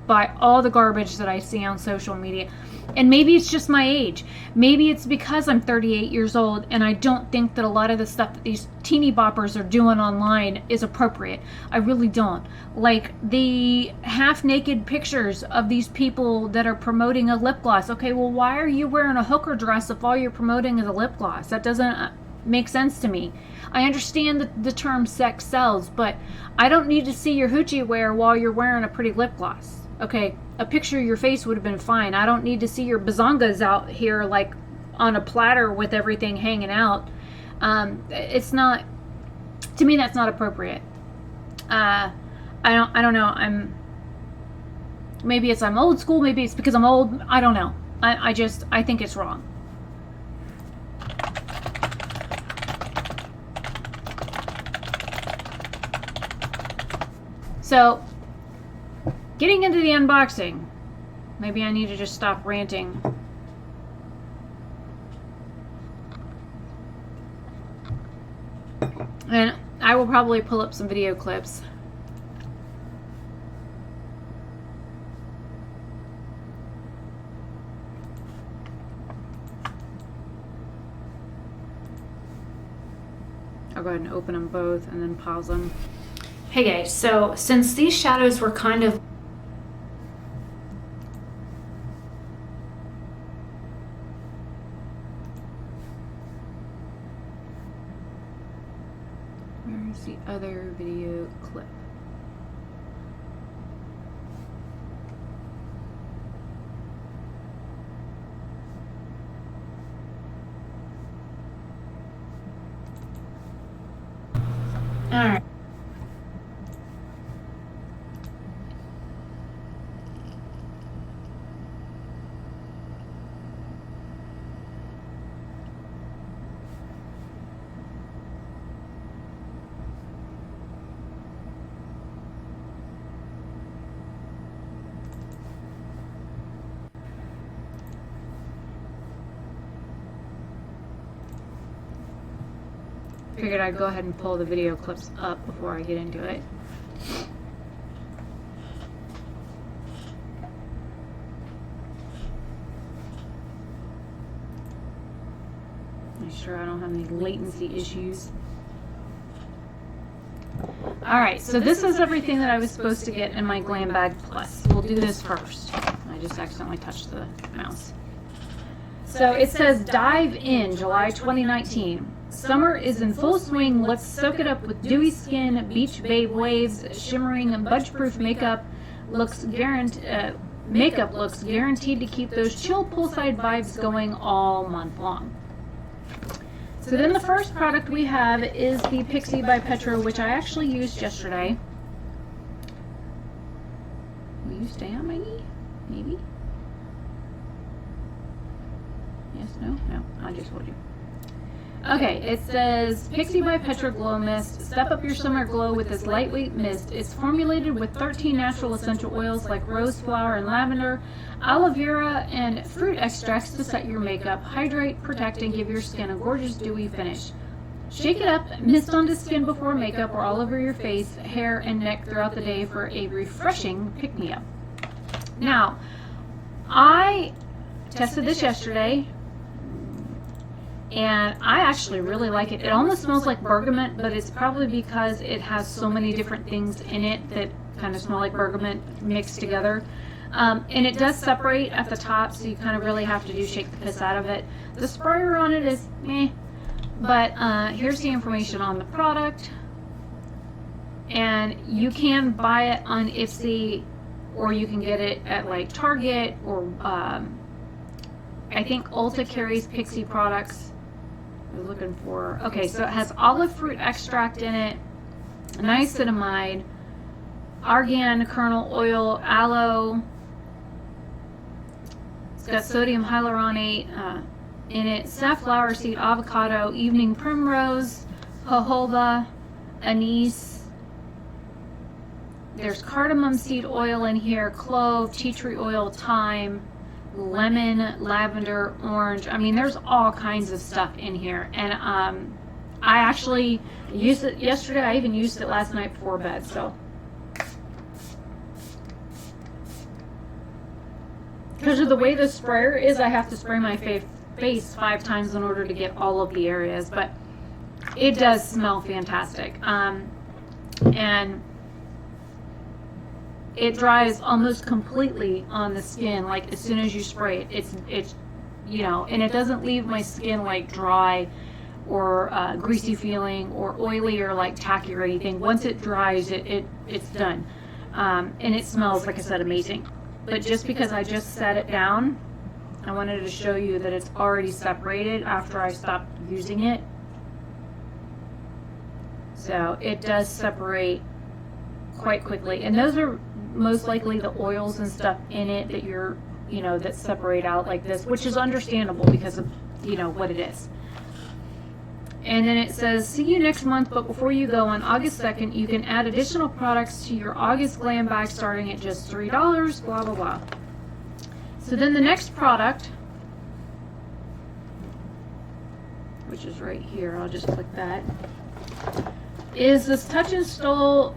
by all the garbage that I see on social media. And maybe it's just my age. Maybe it's because I'm 38 years old and I don't think that a lot of the stuff that these teeny boppers are doing online is appropriate. I really don't. Like the half-naked pictures of these people that are promoting a lip gloss. Okay, well, why are you wearing a hooker dress if all you're promoting is a lip gloss? That doesn't make sense to me. I understand that the term sex sells, but I don't need to see your hoochie wear while you're wearing a pretty lip gloss. Okay, a picture of your face would have been fine. I don't need to see your bazongas out here like on a platter with everything hanging out. It's not, to me, that's not appropriate. I don't know. Maybe I'm old school. Maybe it's because I'm old. I don't know. I think it's wrong. So, getting into the unboxing. Maybe I need to just stop ranting. And I will probably pull up some video clips. I'll go ahead and open them both and then pause them. Hey guys, so since these shadows were kind of where's the other video clip? All right. Figured I'd go ahead and pull the video clips up before I get into it. Make sure I don't have any latency issues. Alright, so this is everything that I was supposed to get in my Glambag Plus. We'll do this first. I just accidentally touched the mouse. So it says Dive In, July 2019. Summer is in full swing. Let's soak it up with dewy skin, beach babe waves, shimmering and budge-proof makeup. Makeup looks guaranteed to keep those chill poolside vibes going all month long. So then the first product we have is the Pixie by Petro, which I actually used yesterday. Will you stay on my knee? Maybe? Yes, no? No, I just told you. Okay, it says Pixie by Petro Glow Mist. Step up your summer glow with this lightweight mist. It's formulated with 13 natural essential oils like rose flower and lavender, aloe vera, and fruit extracts to set your makeup, hydrate, protect, and give your skin a gorgeous dewy finish. Shake it up, mist onto skin before makeup or all over your face, hair, and neck throughout the day for a refreshing pick-me-up. Now, I tested this yesterday, and I actually really like it. It almost smells like bergamot, but it's probably because it has so many different things in it that kind of smell like bergamot mixed together. And it does separate at the top, so you kind of really have to shake the piss out of it. The sprayer on it is meh, but here's the information on the product. And you can buy it on Ipsy, or you can get it at like Target, or I think Ulta carries Pixie products. I was looking for, okay, so it has olive fruit extract in it, niacinamide, argan kernel oil, aloe. It's got sodium hyaluronate in it, safflower seed, avocado, evening primrose, jojoba, anise. There's cardamom seed oil in here, clove, tea tree oil, thyme, lemon, lavender, orange. I mean, there's all kinds of stuff in here. And I actually used it yesterday. I even used it last night before bed. So because of the way the sprayer is, I have to spray my face 5 times in order to get all of the areas. But it does smell fantastic. And it dries almost completely on the skin, like as soon as you spray it. It's you know, and it doesn't leave my skin like dry or greasy feeling or oily or like tacky or anything. Once it dries, it's done. And it smells, like I said, amazing. But just because I just set it down I wanted to show you that it's already separated after I stopped using it. So it does separate quite quickly. And those are most likely the oils and stuff in it that you're, you know, that separate out like this, which is understandable because of, you know, what it is. And then it says, see you next month, but before you go, on August 2nd, you can add additional products to your August glam bag starting at just $3, blah, blah, blah. So then the next product, which is right here, I'll just click that, is this Touch and Soul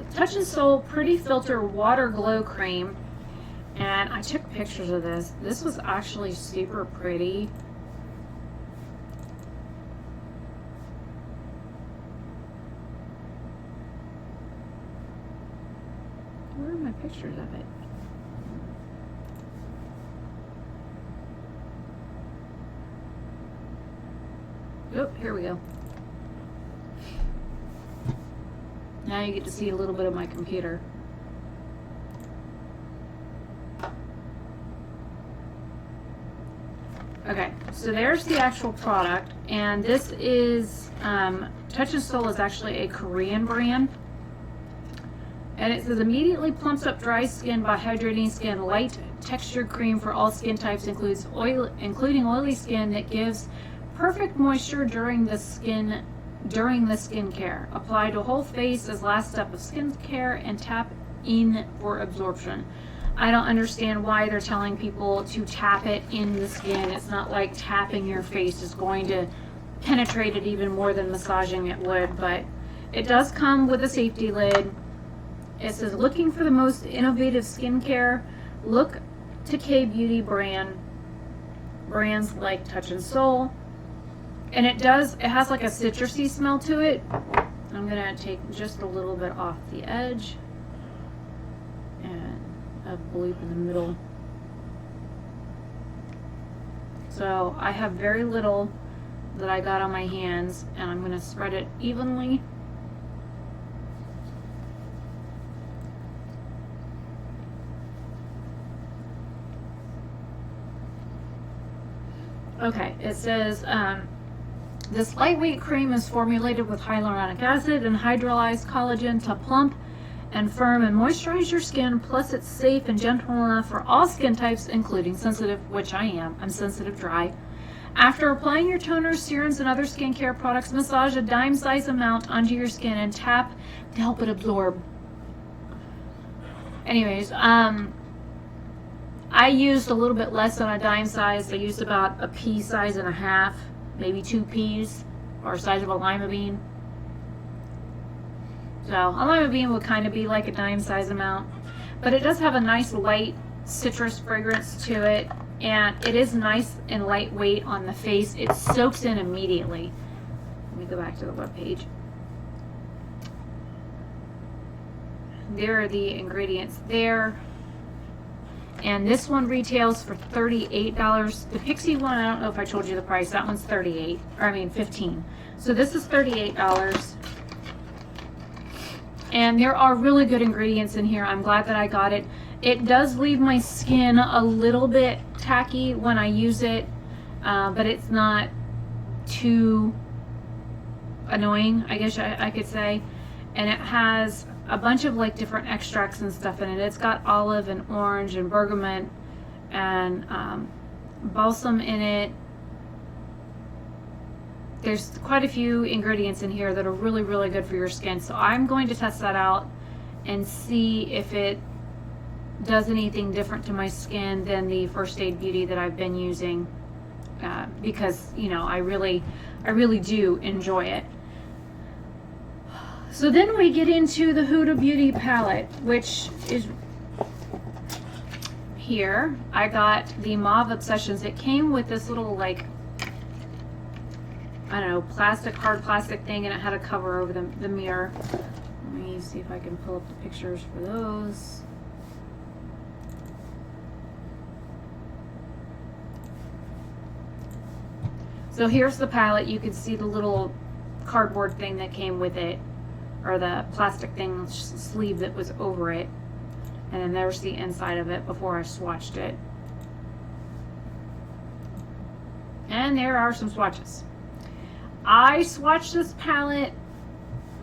Pretty Filter Water Glow Cream. And I took pictures of this. This was actually super pretty. Where are my pictures of it? Oh, here we go. Now you get to see a little bit of my computer. Okay, so there's the actual product, and this is Touch and Soul is actually a Korean brand, and it says immediately plumps up dry skin by hydrating skin. Light textured cream for all skin types, including oily skin, that gives perfect moisture during the skincare. Apply to whole face as last step of skincare and tap in for absorption. I don't understand why they're telling people to tap it in the skin. It's not like tapping your face is going to penetrate it even more than massaging it would, but it does come with a safety lid. It says, looking for the most innovative skincare? Look to K-Beauty brands like Touch and Soul. And it has like a citrusy smell to it. I'm gonna take just a little bit off the edge and a bloop in the middle. So I have very little that I got on my hands, and I'm gonna spread it evenly. Okay, it says, this lightweight cream is formulated with hyaluronic acid and hydrolyzed collagen to plump and firm and moisturize your skin. Plus, it's safe and gentle enough for all skin types, including sensitive, which I am. I'm sensitive dry. After applying your toners, serums, and other skincare products, massage a dime-size amount onto your skin and tap to help it absorb. Anyways, I used a little bit less than a dime size. I used about a pea size and a half. Maybe 2 peas, or size of a lima bean. So a lima bean would kind of be like a dime size amount, but it does have a nice light citrus fragrance to it, and it is nice and lightweight on the face. It soaks in immediately. Let me go back to the web page. There are the ingredients there. And this one retails for $38. The Pixie one, I don't know if I told you the price. That one's $15. So this is $38. And there are really good ingredients in here. I'm glad that I got it. It does leave my skin a little bit tacky when I use it, but it's not too annoying, I guess I could say. And it has a bunch of like different extracts and stuff in it. It's got olive and orange and bergamot and balsam in it. There's quite a few ingredients in here that are really, really good for your skin. So I'm going to test that out and see if it does anything different to my skin than the First Aid Beauty that I've been using, because, you know, I really do enjoy it. So then we get into the Huda Beauty palette, which is here. I got the Mauve Obsessions. It came with this little, like, I don't know, hard plastic thing, and it had a cover over the mirror. Let me see if I can pull up the pictures for those. So here's the palette. You can see the little cardboard thing that came with it, or the plastic thing sleeve that was over it. And then there's the inside of it before I swatched it. And there are some swatches. I swatched this palette.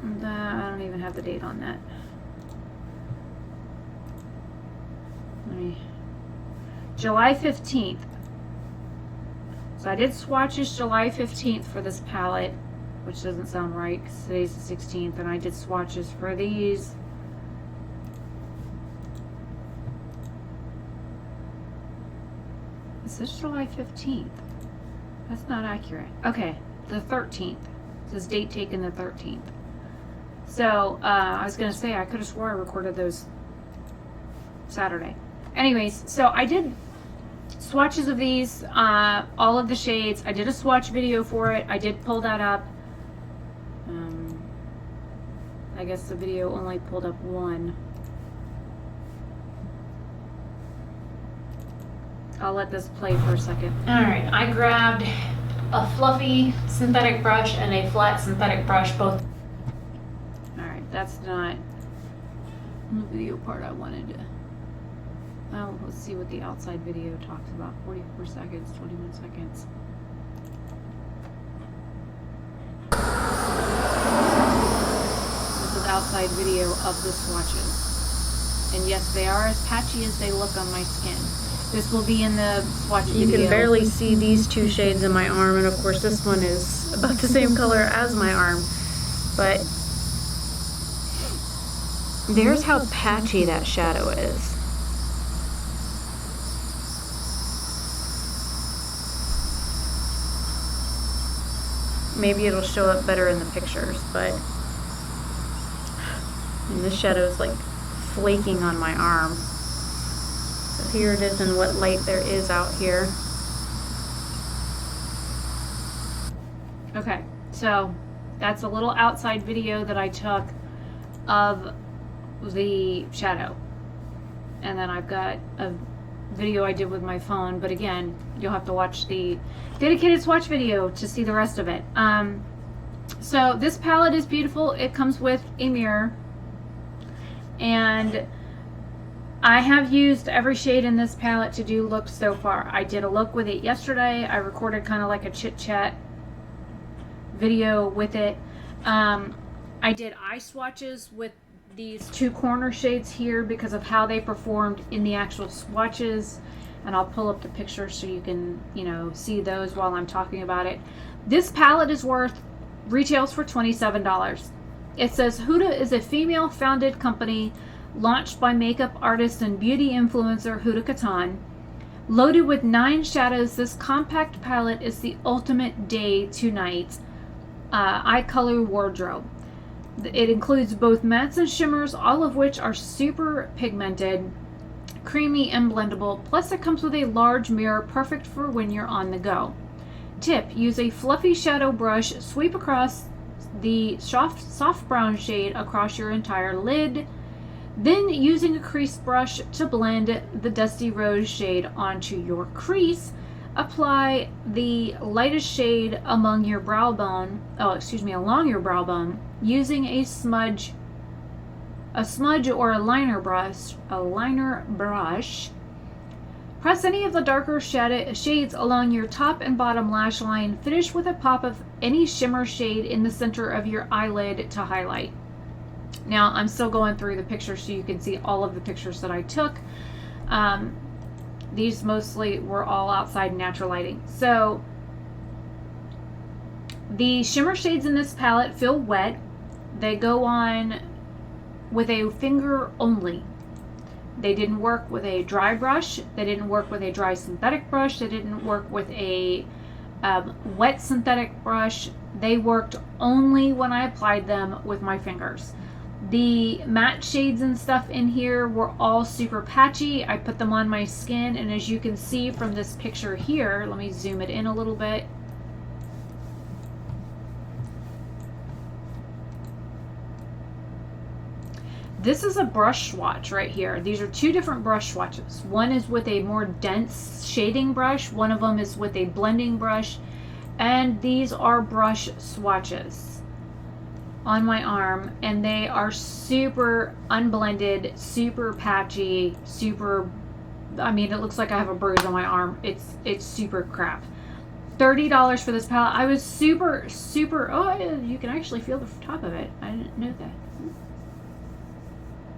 I don't even have the date on that. July 15th. So I did swatches July 15th for this palette, which doesn't sound right because today's the 16th, and I did swatches for these. Is this July 15th? That's not accurate. Okay, the 13th. It says date taken the 13th. So, I was going to say, I could have swore I recorded those Saturday. Anyways, so I did swatches of these, all of the shades. I did a swatch video for it. I did pull that up. I guess the video only pulled up one. I'll let this play for a second. Alright, I grabbed a fluffy synthetic brush and a flat synthetic brush, both. Alright, that's not the video part I wanted to. Well, let's see what the outside video talks about. 44 seconds, 21 seconds. This is outside video of the swatches. And yes, they are as patchy as they look on my skin. This will be in the swatch video. You can barely see these two shades in my arm, and of course this one is about the same color as my arm. But there's how patchy that shadow is. Maybe it'll show up better in the pictures, but and this shadow is like flaking on my arm. So here it is in what light there is out here. Okay, so that's a little outside video that I took of the shadow. And then I've got a video I did with my phone, but again, you'll have to watch the dedicated swatch video to see the rest of it. So this palette is beautiful. It comes with a mirror, and I have used every shade in this palette to do looks so far. I did a look with it yesterday. I recorded kind of like a chit chat video with it. I did eye swatches with these two corner shades here because of how they performed in the actual swatches, and I'll pull up the pictures so you can, you know, see those while I'm talking about it. This palette is retails for $27. It says Huda is a female founded company launched by makeup artist and beauty influencer Huda Katan. Loaded with 9 shadows, this compact palette is the ultimate day to night eye color wardrobe. It includes both mattes and shimmers, all of which are super pigmented, creamy, and blendable. Plus it comes with a large mirror, perfect for when you're on the go. Tip: use a fluffy shadow brush, sweep across the soft brown shade across your entire lid. Then using a crease brush to blend the dusty rose shade onto your crease, apply the lightest shade along your brow bone, using a smudge or a liner brush. Press any of the darker shades along your top and bottom lash line. Finish with a pop of any shimmer shade in the center of your eyelid to highlight. Now, I'm still going through the pictures so you can see all of the pictures that I took. These mostly were all outside natural lighting. So, the shimmer shades in this palette feel wet. They go on with a finger only. They didn't work with a dry brush. They didn't work with a dry synthetic brush. They didn't work with a wet synthetic brush. They worked only when I applied them with my fingers. The matte shades and stuff in here were all super patchy. I put them on my skin, and as you can see from this picture here, let me zoom it in a little bit. This is a brush swatch right here. These are two different brush swatches. One is with a more dense shading brush. One of them is with a blending brush. And these are brush swatches on my arm. And they are super unblended, super patchy, super... I mean, it looks like I have a bruise on my arm. It's super crap. $30 for this palette. I was super, oh, you can actually feel the top of it. I didn't know that.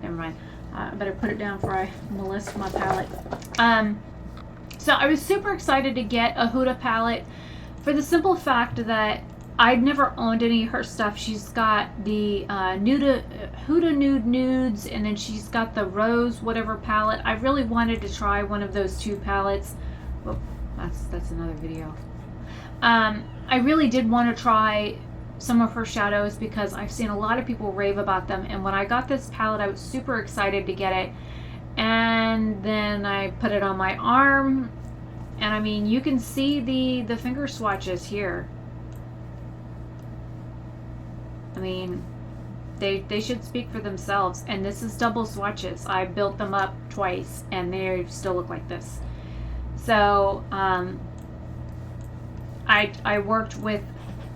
Never mind. I better put it down before I molest my palette. So I was super excited to get a Huda palette for the simple fact that I'd never owned any of her stuff. She's got the Huda Nude Nudes, and then she's got the Rose whatever palette. I really wanted to try one of those two palettes. Well, that's another video. I really did want to try some of her shadows because I've seen a lot of people rave about them, and when I got this palette I was super excited to get it, and then I put it on my arm, and I mean, you can see the finger swatches here. I mean, they should speak for themselves, and this is double swatches. I built them up twice and they still look like this. So I worked with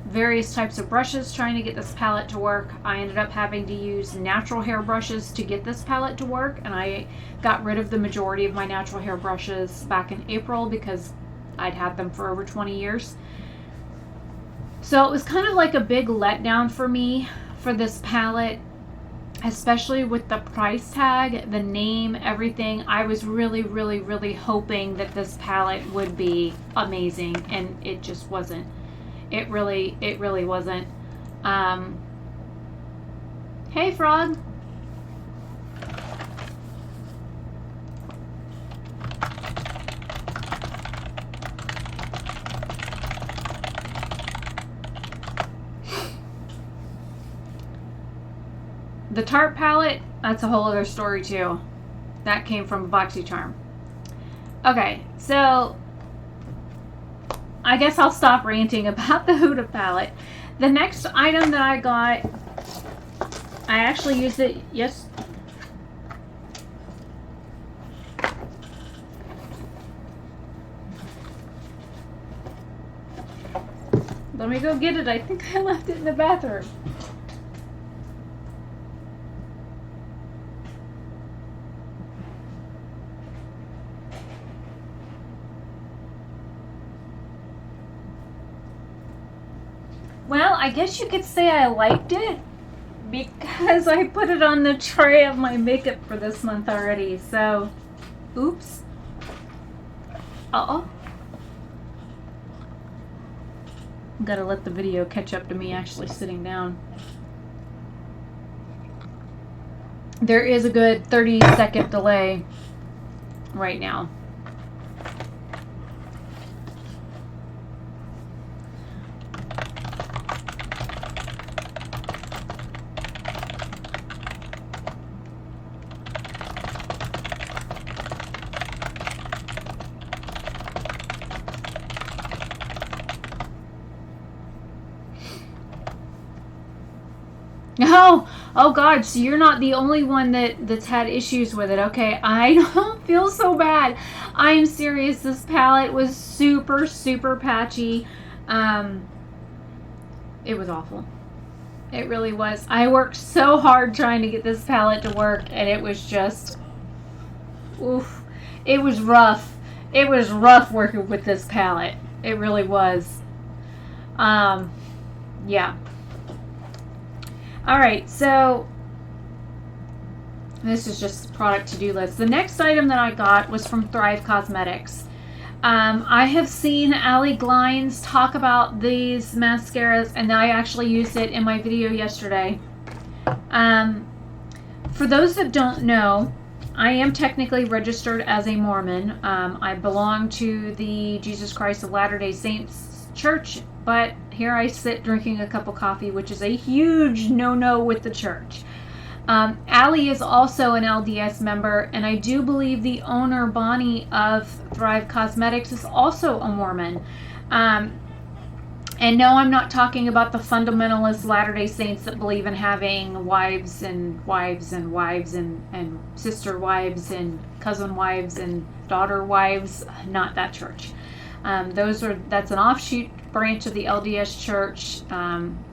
various types of brushes trying to get this palette to work. I ended up having to use natural hair brushes to get this palette to work, and I got rid of the majority of my natural hair brushes back in April because I'd had them for over 20 years. So it was kind of like a big letdown for me for this palette, especially with the price tag, the name, everything. I was really, really, really hoping that this palette would be amazing, and it just wasn't. It really wasn't. Hey, Frog. The Tarte palette, that's a whole other story too. That came from BoxyCharm. Okay, so I guess I'll stop ranting about the Huda palette. The next item that I got, I actually used it, yes. Let me go get it. I think I left it in the bathroom. Well, I guess you could say I liked it because I put it on the tray of my makeup for this month already. So, oops. Uh-oh. Gotta let the video catch up to me actually sitting down. There is a good 30-second delay right now. Oh God, so you're not the only one that's had issues with it. Okay, I don't feel so bad. I'm serious. This palette was super, super patchy. It was awful. It really was. I worked so hard trying to get this palette to work, and it was just, oof. It was rough. It was rough working with this palette. It really was. Yeah. Alright, so this is just product to-do list. The next item that I got was from Thrive Cosmetics. I have seen Allie Glines talk about these mascaras, and I actually used it in my video yesterday. For those that don't know, I am technically registered as a Mormon. I belong to the Jesus Christ of Latter-day Saints Church, but here I sit drinking a cup of coffee, which is a huge no-no with the church. Allie is also an LDS member, and I do believe the owner, Bonnie, of Thrive Cosmetics is also a Mormon. And no, I'm not talking about the fundamentalist Latter-day Saints that believe in having wives and wives and wives and sister wives and cousin wives and daughter wives. Not that church. That's an offshoot branch of the LDS Church,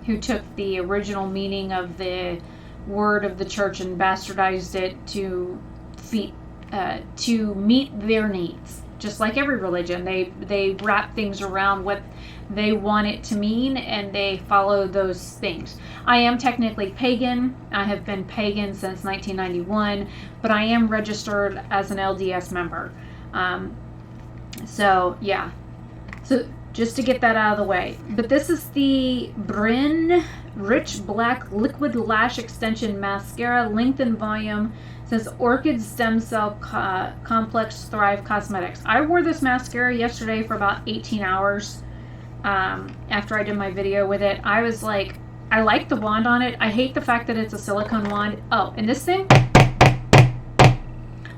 who took the original meaning of the word of the church and bastardized it to meet their needs, just like every religion. They wrap things around what they want it to mean, and they follow those things. I am technically pagan. I have been pagan since 1991, but I am registered as an LDS member. So yeah. So just to get that out of the way. But this is the Bryn Rich Black Liquid Lash Extension Mascara, length and volume. It says Orchid Stem Cell Complex Thrive Cosmetics. I wore this mascara yesterday for about 18 hours after I did my video with it. I was like, I like the wand on it. I hate the fact that it's a silicone wand. Oh, and this thing,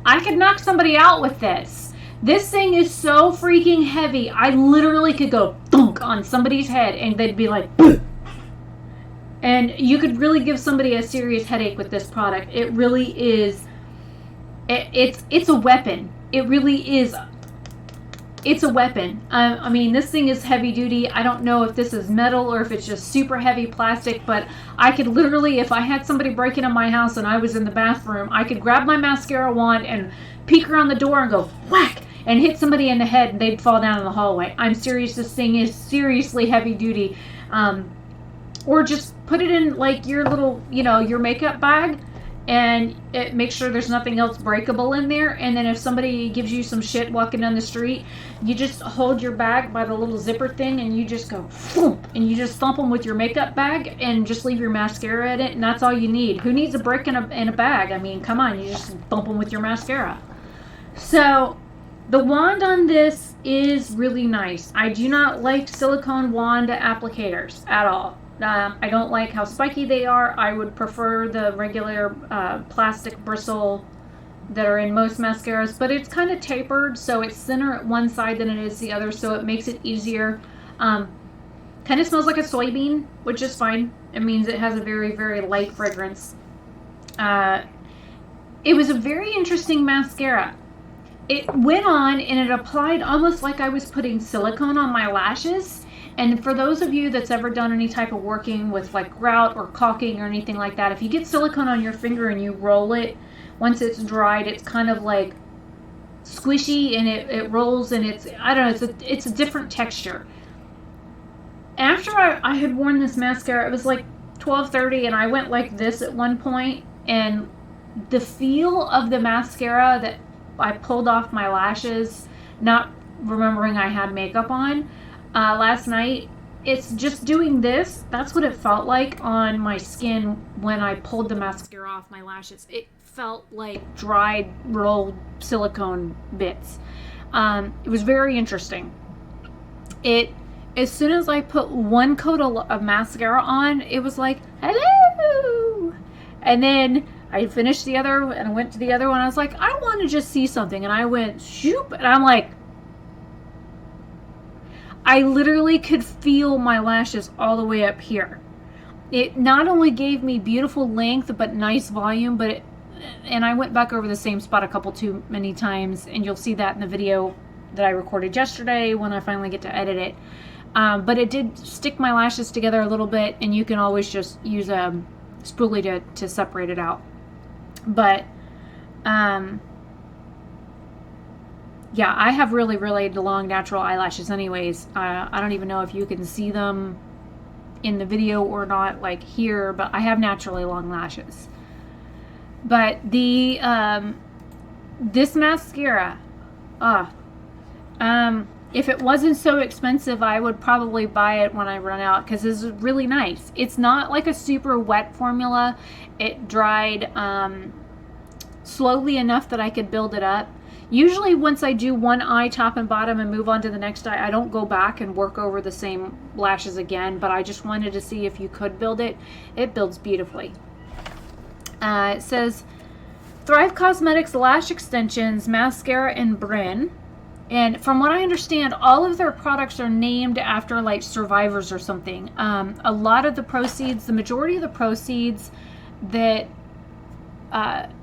I could knock somebody out with this. This thing is so freaking heavy. I literally could go thunk on somebody's head and they'd be like, "Bleh." And you could really give somebody a serious headache with this product. It really is. It's a weapon. It really is. It's a weapon. I mean, this thing is heavy duty. I don't know if this is metal or if it's just super heavy plastic, but I could literally, if I had somebody break into my house and I was in the bathroom, I could grab my mascara wand and peek around the door and go whack and hit somebody in the head and they'd fall down in the hallway. I'm serious. This thing is seriously heavy duty. Or just put it in like your little, your makeup bag, and make sure there's nothing else breakable in there. And then if somebody gives you some shit walking down the street, you just hold your bag by the little zipper thing and you just go thump, and you just thump them with your makeup bag and just leave your mascara in it, and that's all you need. Who needs a brick in a bag? I mean, come on, you just thump them with your mascara. So the wand on this is really nice. I do not like silicone wand applicators at all. I don't like how spiky they are. I would prefer the regular plastic bristle that are in most mascaras, but it's kind of tapered, so it's thinner at one side than it is the other, so it makes it easier. Kind of smells like a soybean, which is fine. It means it has a very, very light fragrance. It was a very interesting mascara. It went on and it applied almost like I was putting silicone on my lashes. And for those of you that's ever done any type of working with like grout or caulking or anything like that, if you get silicone on your finger and you roll it, once it's dried, it's kind of like squishy and it rolls, and I don't know, it's a different texture. After I had worn this mascara, it was like 12:30 and I went like this at one point, and the feel of the mascara that I pulled off my lashes, not remembering I had makeup on, last night, it's just doing this. That's what it felt like on my skin when I pulled the mascara off my lashes. It felt like dried, rolled silicone bits. It was very interesting. As soon as I put one coat of mascara on, it was like, hello! And then I finished the other and I went to the other one. I was like, I want to just see something. And I went, shoop, and I'm like, I literally could feel my lashes all the way up here. It not only gave me beautiful length, but nice volume, and I went back over the same spot a couple too many times, and you'll see that in the video that I recorded yesterday when I finally get to edit it. But it did stick my lashes together a little bit, and you can always just use a spoolie to separate it out. But, yeah, I have really, really long natural eyelashes anyways. I don't even know if you can see them in the video or not, like here, but I have naturally long lashes. But the, this mascara, if it wasn't so expensive, I would probably buy it when I run out, because this is really nice. It's not like a super wet formula. It dried slowly enough that I could build it up. Usually once I do one eye, top and bottom, and move on to the next eye, I don't go back and work over the same lashes again, but I just wanted to see if you could build it. It builds beautifully. It says, Thrive Cosmetics Lash Extensions, Mascara, and Bryn. And from what I understand, all of their products are named after like survivors or something. A lot of the proceeds, the majority of the proceeds that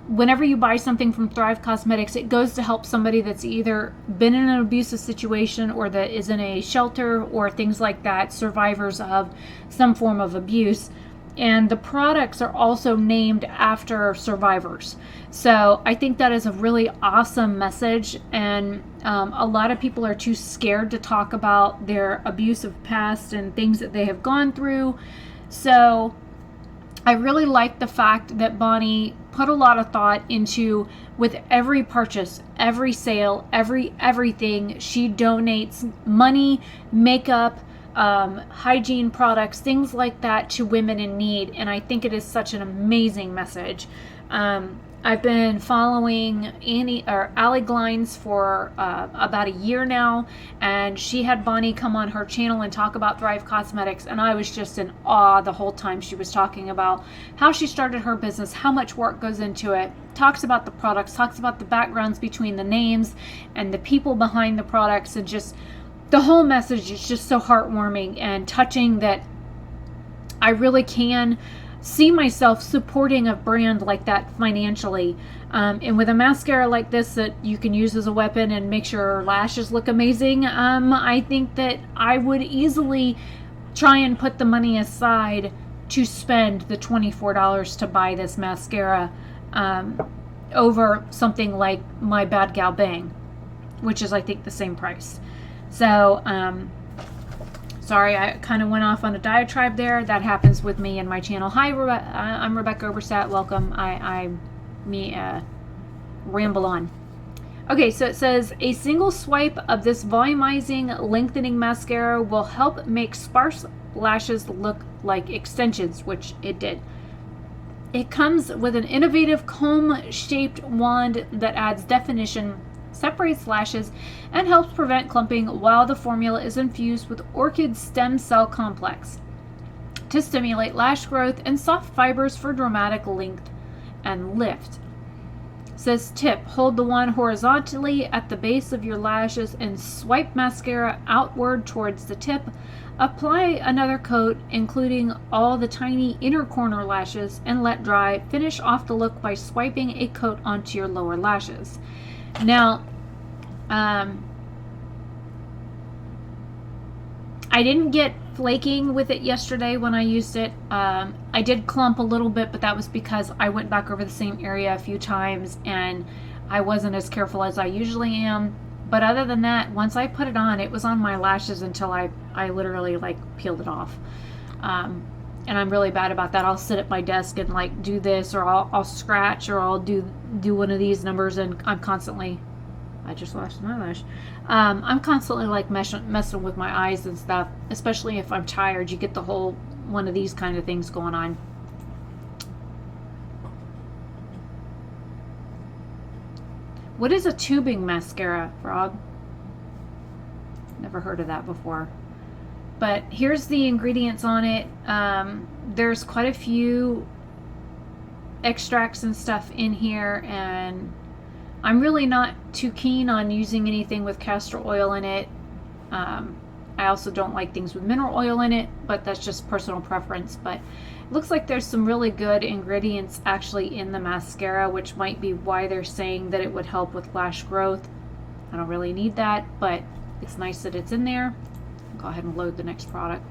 whenever you buy something from Thrive Cosmetics, it goes to help somebody that's either been in an abusive situation or that is in a shelter or things like that, survivors of some form of abuse. And the products are also named after survivors. So I think that is a really awesome message. And a lot of people are too scared to talk about their abusive past and things that they have gone through. So I really like the fact that Bonnie put a lot of thought into, with every purchase, every sale, everything, she donates money, makeup, hygiene products, things like that to women in need. And I think it is such an amazing message. I've been following Allie Glines for about a year now, and she had Bonnie come on her channel and talk about Thrive Cosmetics, and I was just in awe the whole time she was talking about how she started her business, how much work goes into it, talks about the products, talks about the backgrounds between the names and the people behind the products, and just the whole message is just so heartwarming and touching that I really can see myself supporting a brand like that financially. And with a mascara like this that you can use as a weapon and make sure your lashes look amazing, I think that I would easily try and put the money aside to spend the $24 to buy this mascara over something like my Bad Gal Bang, which is I think the same price. So sorry, I kind of went off on a diatribe there. That happens with me and my channel. Hi, I'm Rebecca Oberstat. Welcome. I ramble on. Okay, so it says, a single swipe of this volumizing, lengthening mascara will help make sparse lashes look like extensions, which it did. It comes with an innovative comb-shaped wand that adds definition, separates lashes, and helps prevent clumping while the formula is infused with orchid stem cell complex to stimulate lash growth and soft fibers for dramatic length and lift. Says tip, hold the wand horizontally at the base of your lashes and swipe mascara outward towards the tip. Apply another coat, including all the tiny inner corner lashes, and let dry. Finish off the look by swiping a coat onto your lower lashes. Now, I didn't get flaking with it yesterday when I used it. I did clump a little bit, but that was because I went back over the same area a few times and I wasn't as careful as I usually am. But other than that, once I put it on, it was on my lashes until I literally like peeled it off. And I'm really bad about that. I'll sit at my desk and like do this, or I'll scratch, or I'll do one of these numbers, and I'm constantly, I just lost my lash. I'm constantly like messing with my eyes and stuff, especially if I'm tired. You get the whole one of these kind of things going on. What is a tubing mascara, Frog? Never heard of that before. But here's the ingredients on it. There's quite a few extracts and stuff in here, and I'm really not too keen on using anything with castor oil in it. I also don't like things with mineral oil in it, but that's just personal preference. But it looks like there's some really good ingredients actually in the mascara, which might be why they're saying that it would help with lash growth. I don't really need that, but it's nice that it's in there. I'll go ahead and load the next product.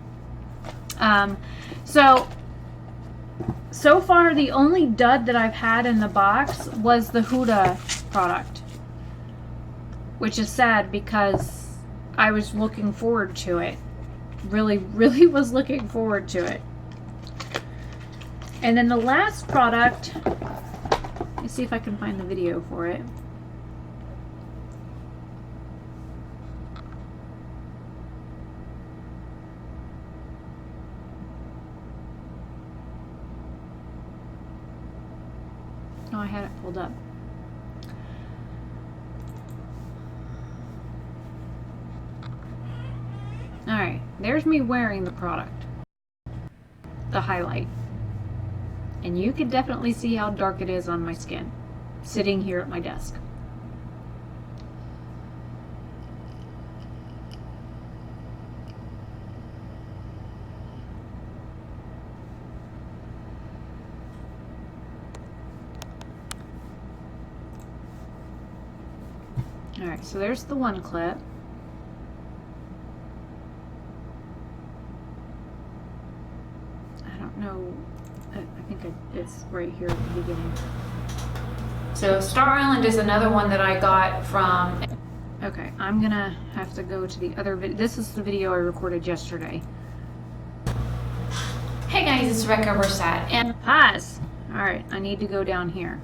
So far the only dud that I've had in the box was the Huda product, which is sad because I was looking forward to it. Really was looking forward to it. And then the last product, let me see if I can find the video for it. Oh, I had it pulled up. Alright, there's me wearing the product. The highlight. And you can definitely see how dark it is on my skin, sitting here at my desk. Alright, so there's the one clip. I don't know. I think it's right here at the beginning. So Star Island is another one that I got from... Okay, I'm gonna have to go to the other video. This is the video I recorded yesterday. Hey guys, it's Rebecca Versat and pause. Alright, I need to go down here.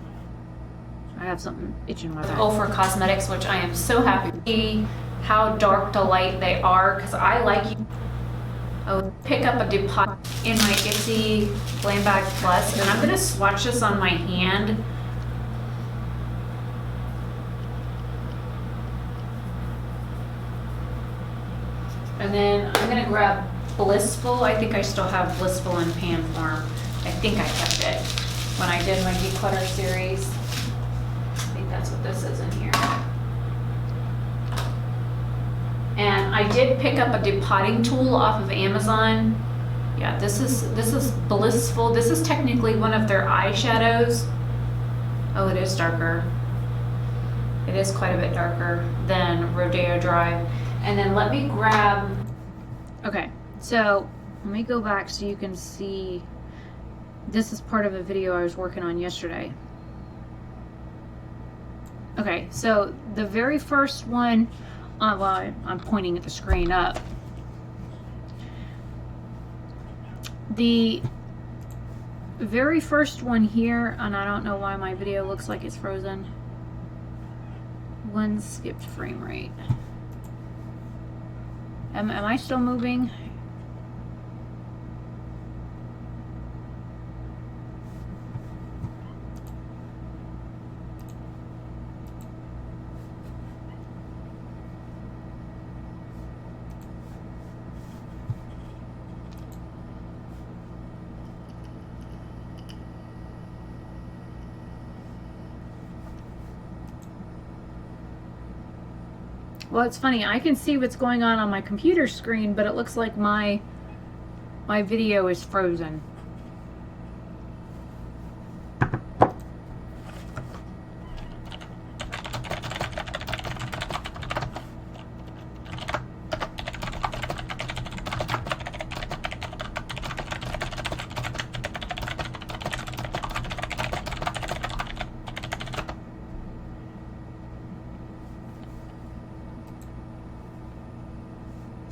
I have something itching my back. Oh, for cosmetics, which I am so happy to see how dark to light they are, because I like you. I would pick up a deposit in my Ipsy Glambag Plus, and I'm gonna swatch this on my hand. And then I'm gonna grab Blissful. I think I still have Blissful in pan form. I think I kept it when I did my declutter series. I think that's what this is in here. And I did pick up a depotting tool off of Amazon. Yeah, this is Blissful. This is technically one of their eyeshadows. Oh, it is darker. It is quite a bit darker than Rodeo Drive. And then let me grab... Okay, so let me go back so you can see. This is part of a video I was working on yesterday. Okay, so the very first one, well, I'm pointing at the screen up. The very first one here, and I don't know why my video looks like it's frozen. One skipped frame rate. Am I still moving? Well, it's funny. I can see what's going on my computer screen, but it looks like my video is frozen.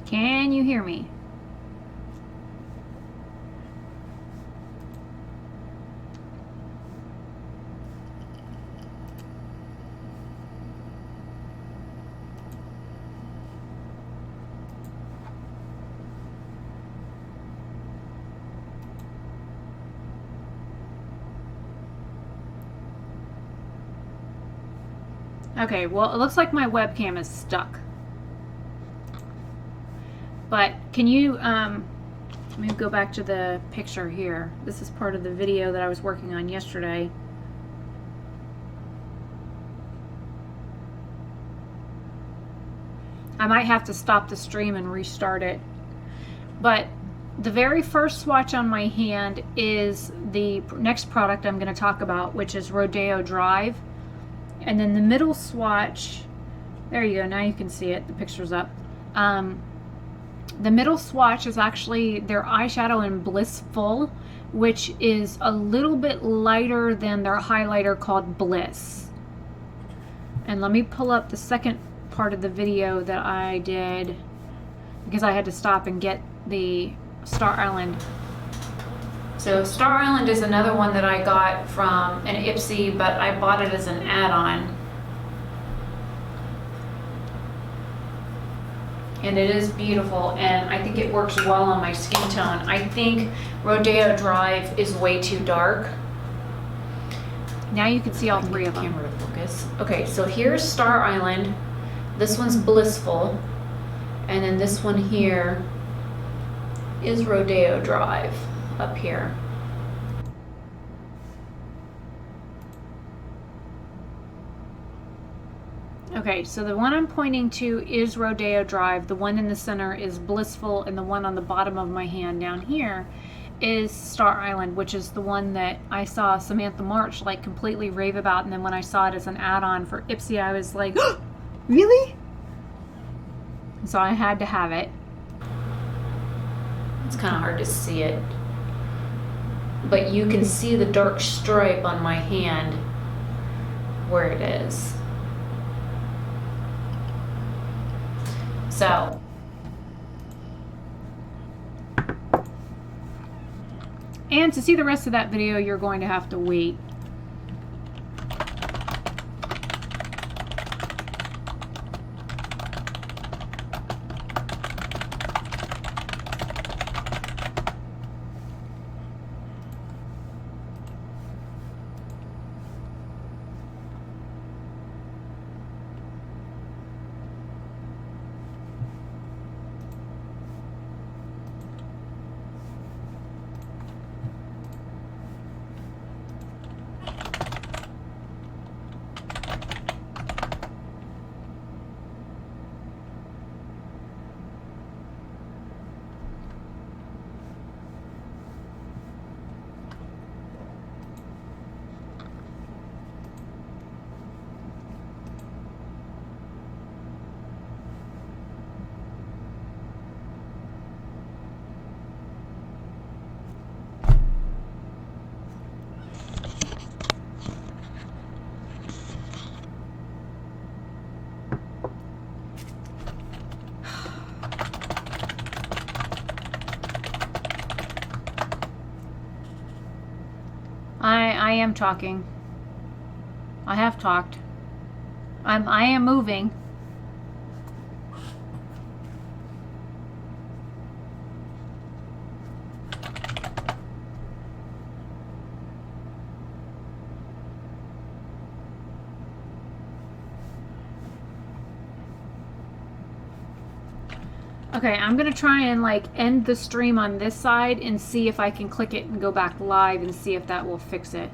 Can you hear me? Okay, well, it looks like my webcam is stuck. But can you, let me go back to the picture here. This is part of the video that I was working on yesterday. I might have to stop the stream and restart it. But the very first swatch on my hand is the next product I'm going to talk about, which is Rodeo Drive. And then the middle swatch, there you go, now you can see it, the picture's up. The middle swatch is actually their eyeshadow in Blissful, which is a little bit lighter than their highlighter called Bliss. And let me pull up the second part of the video that I did, because I had to stop and get the Star Island. So Star Island is another one that I got from an Ipsy, but I bought it as an add-on. And it is beautiful, and I think it works well on my skin tone. I think Rodeo Drive is way too dark. Now you can see all three of them. Camera to focus. Okay, so here's Star Island. This one's Blissful. And then this one here is Rodeo Drive up here. Okay, so the one I'm pointing to is Rodeo Drive. The one in the center is Blissful, and the one on the bottom of my hand down here is Star Island, which is the one that I saw Samantha March like completely rave about, and then when I saw it as an add-on for Ipsy, I was like, oh, really? So I had to have it. It's kind of hard to see it. but you can see the dark stripe on my hand where it is. So and to see the rest of that video, you're going to have to wait. I am talking. I have talked. I am moving. Okay, I'm gonna try and like end the stream on this side and see if I can click it and go back live and see if that will fix it.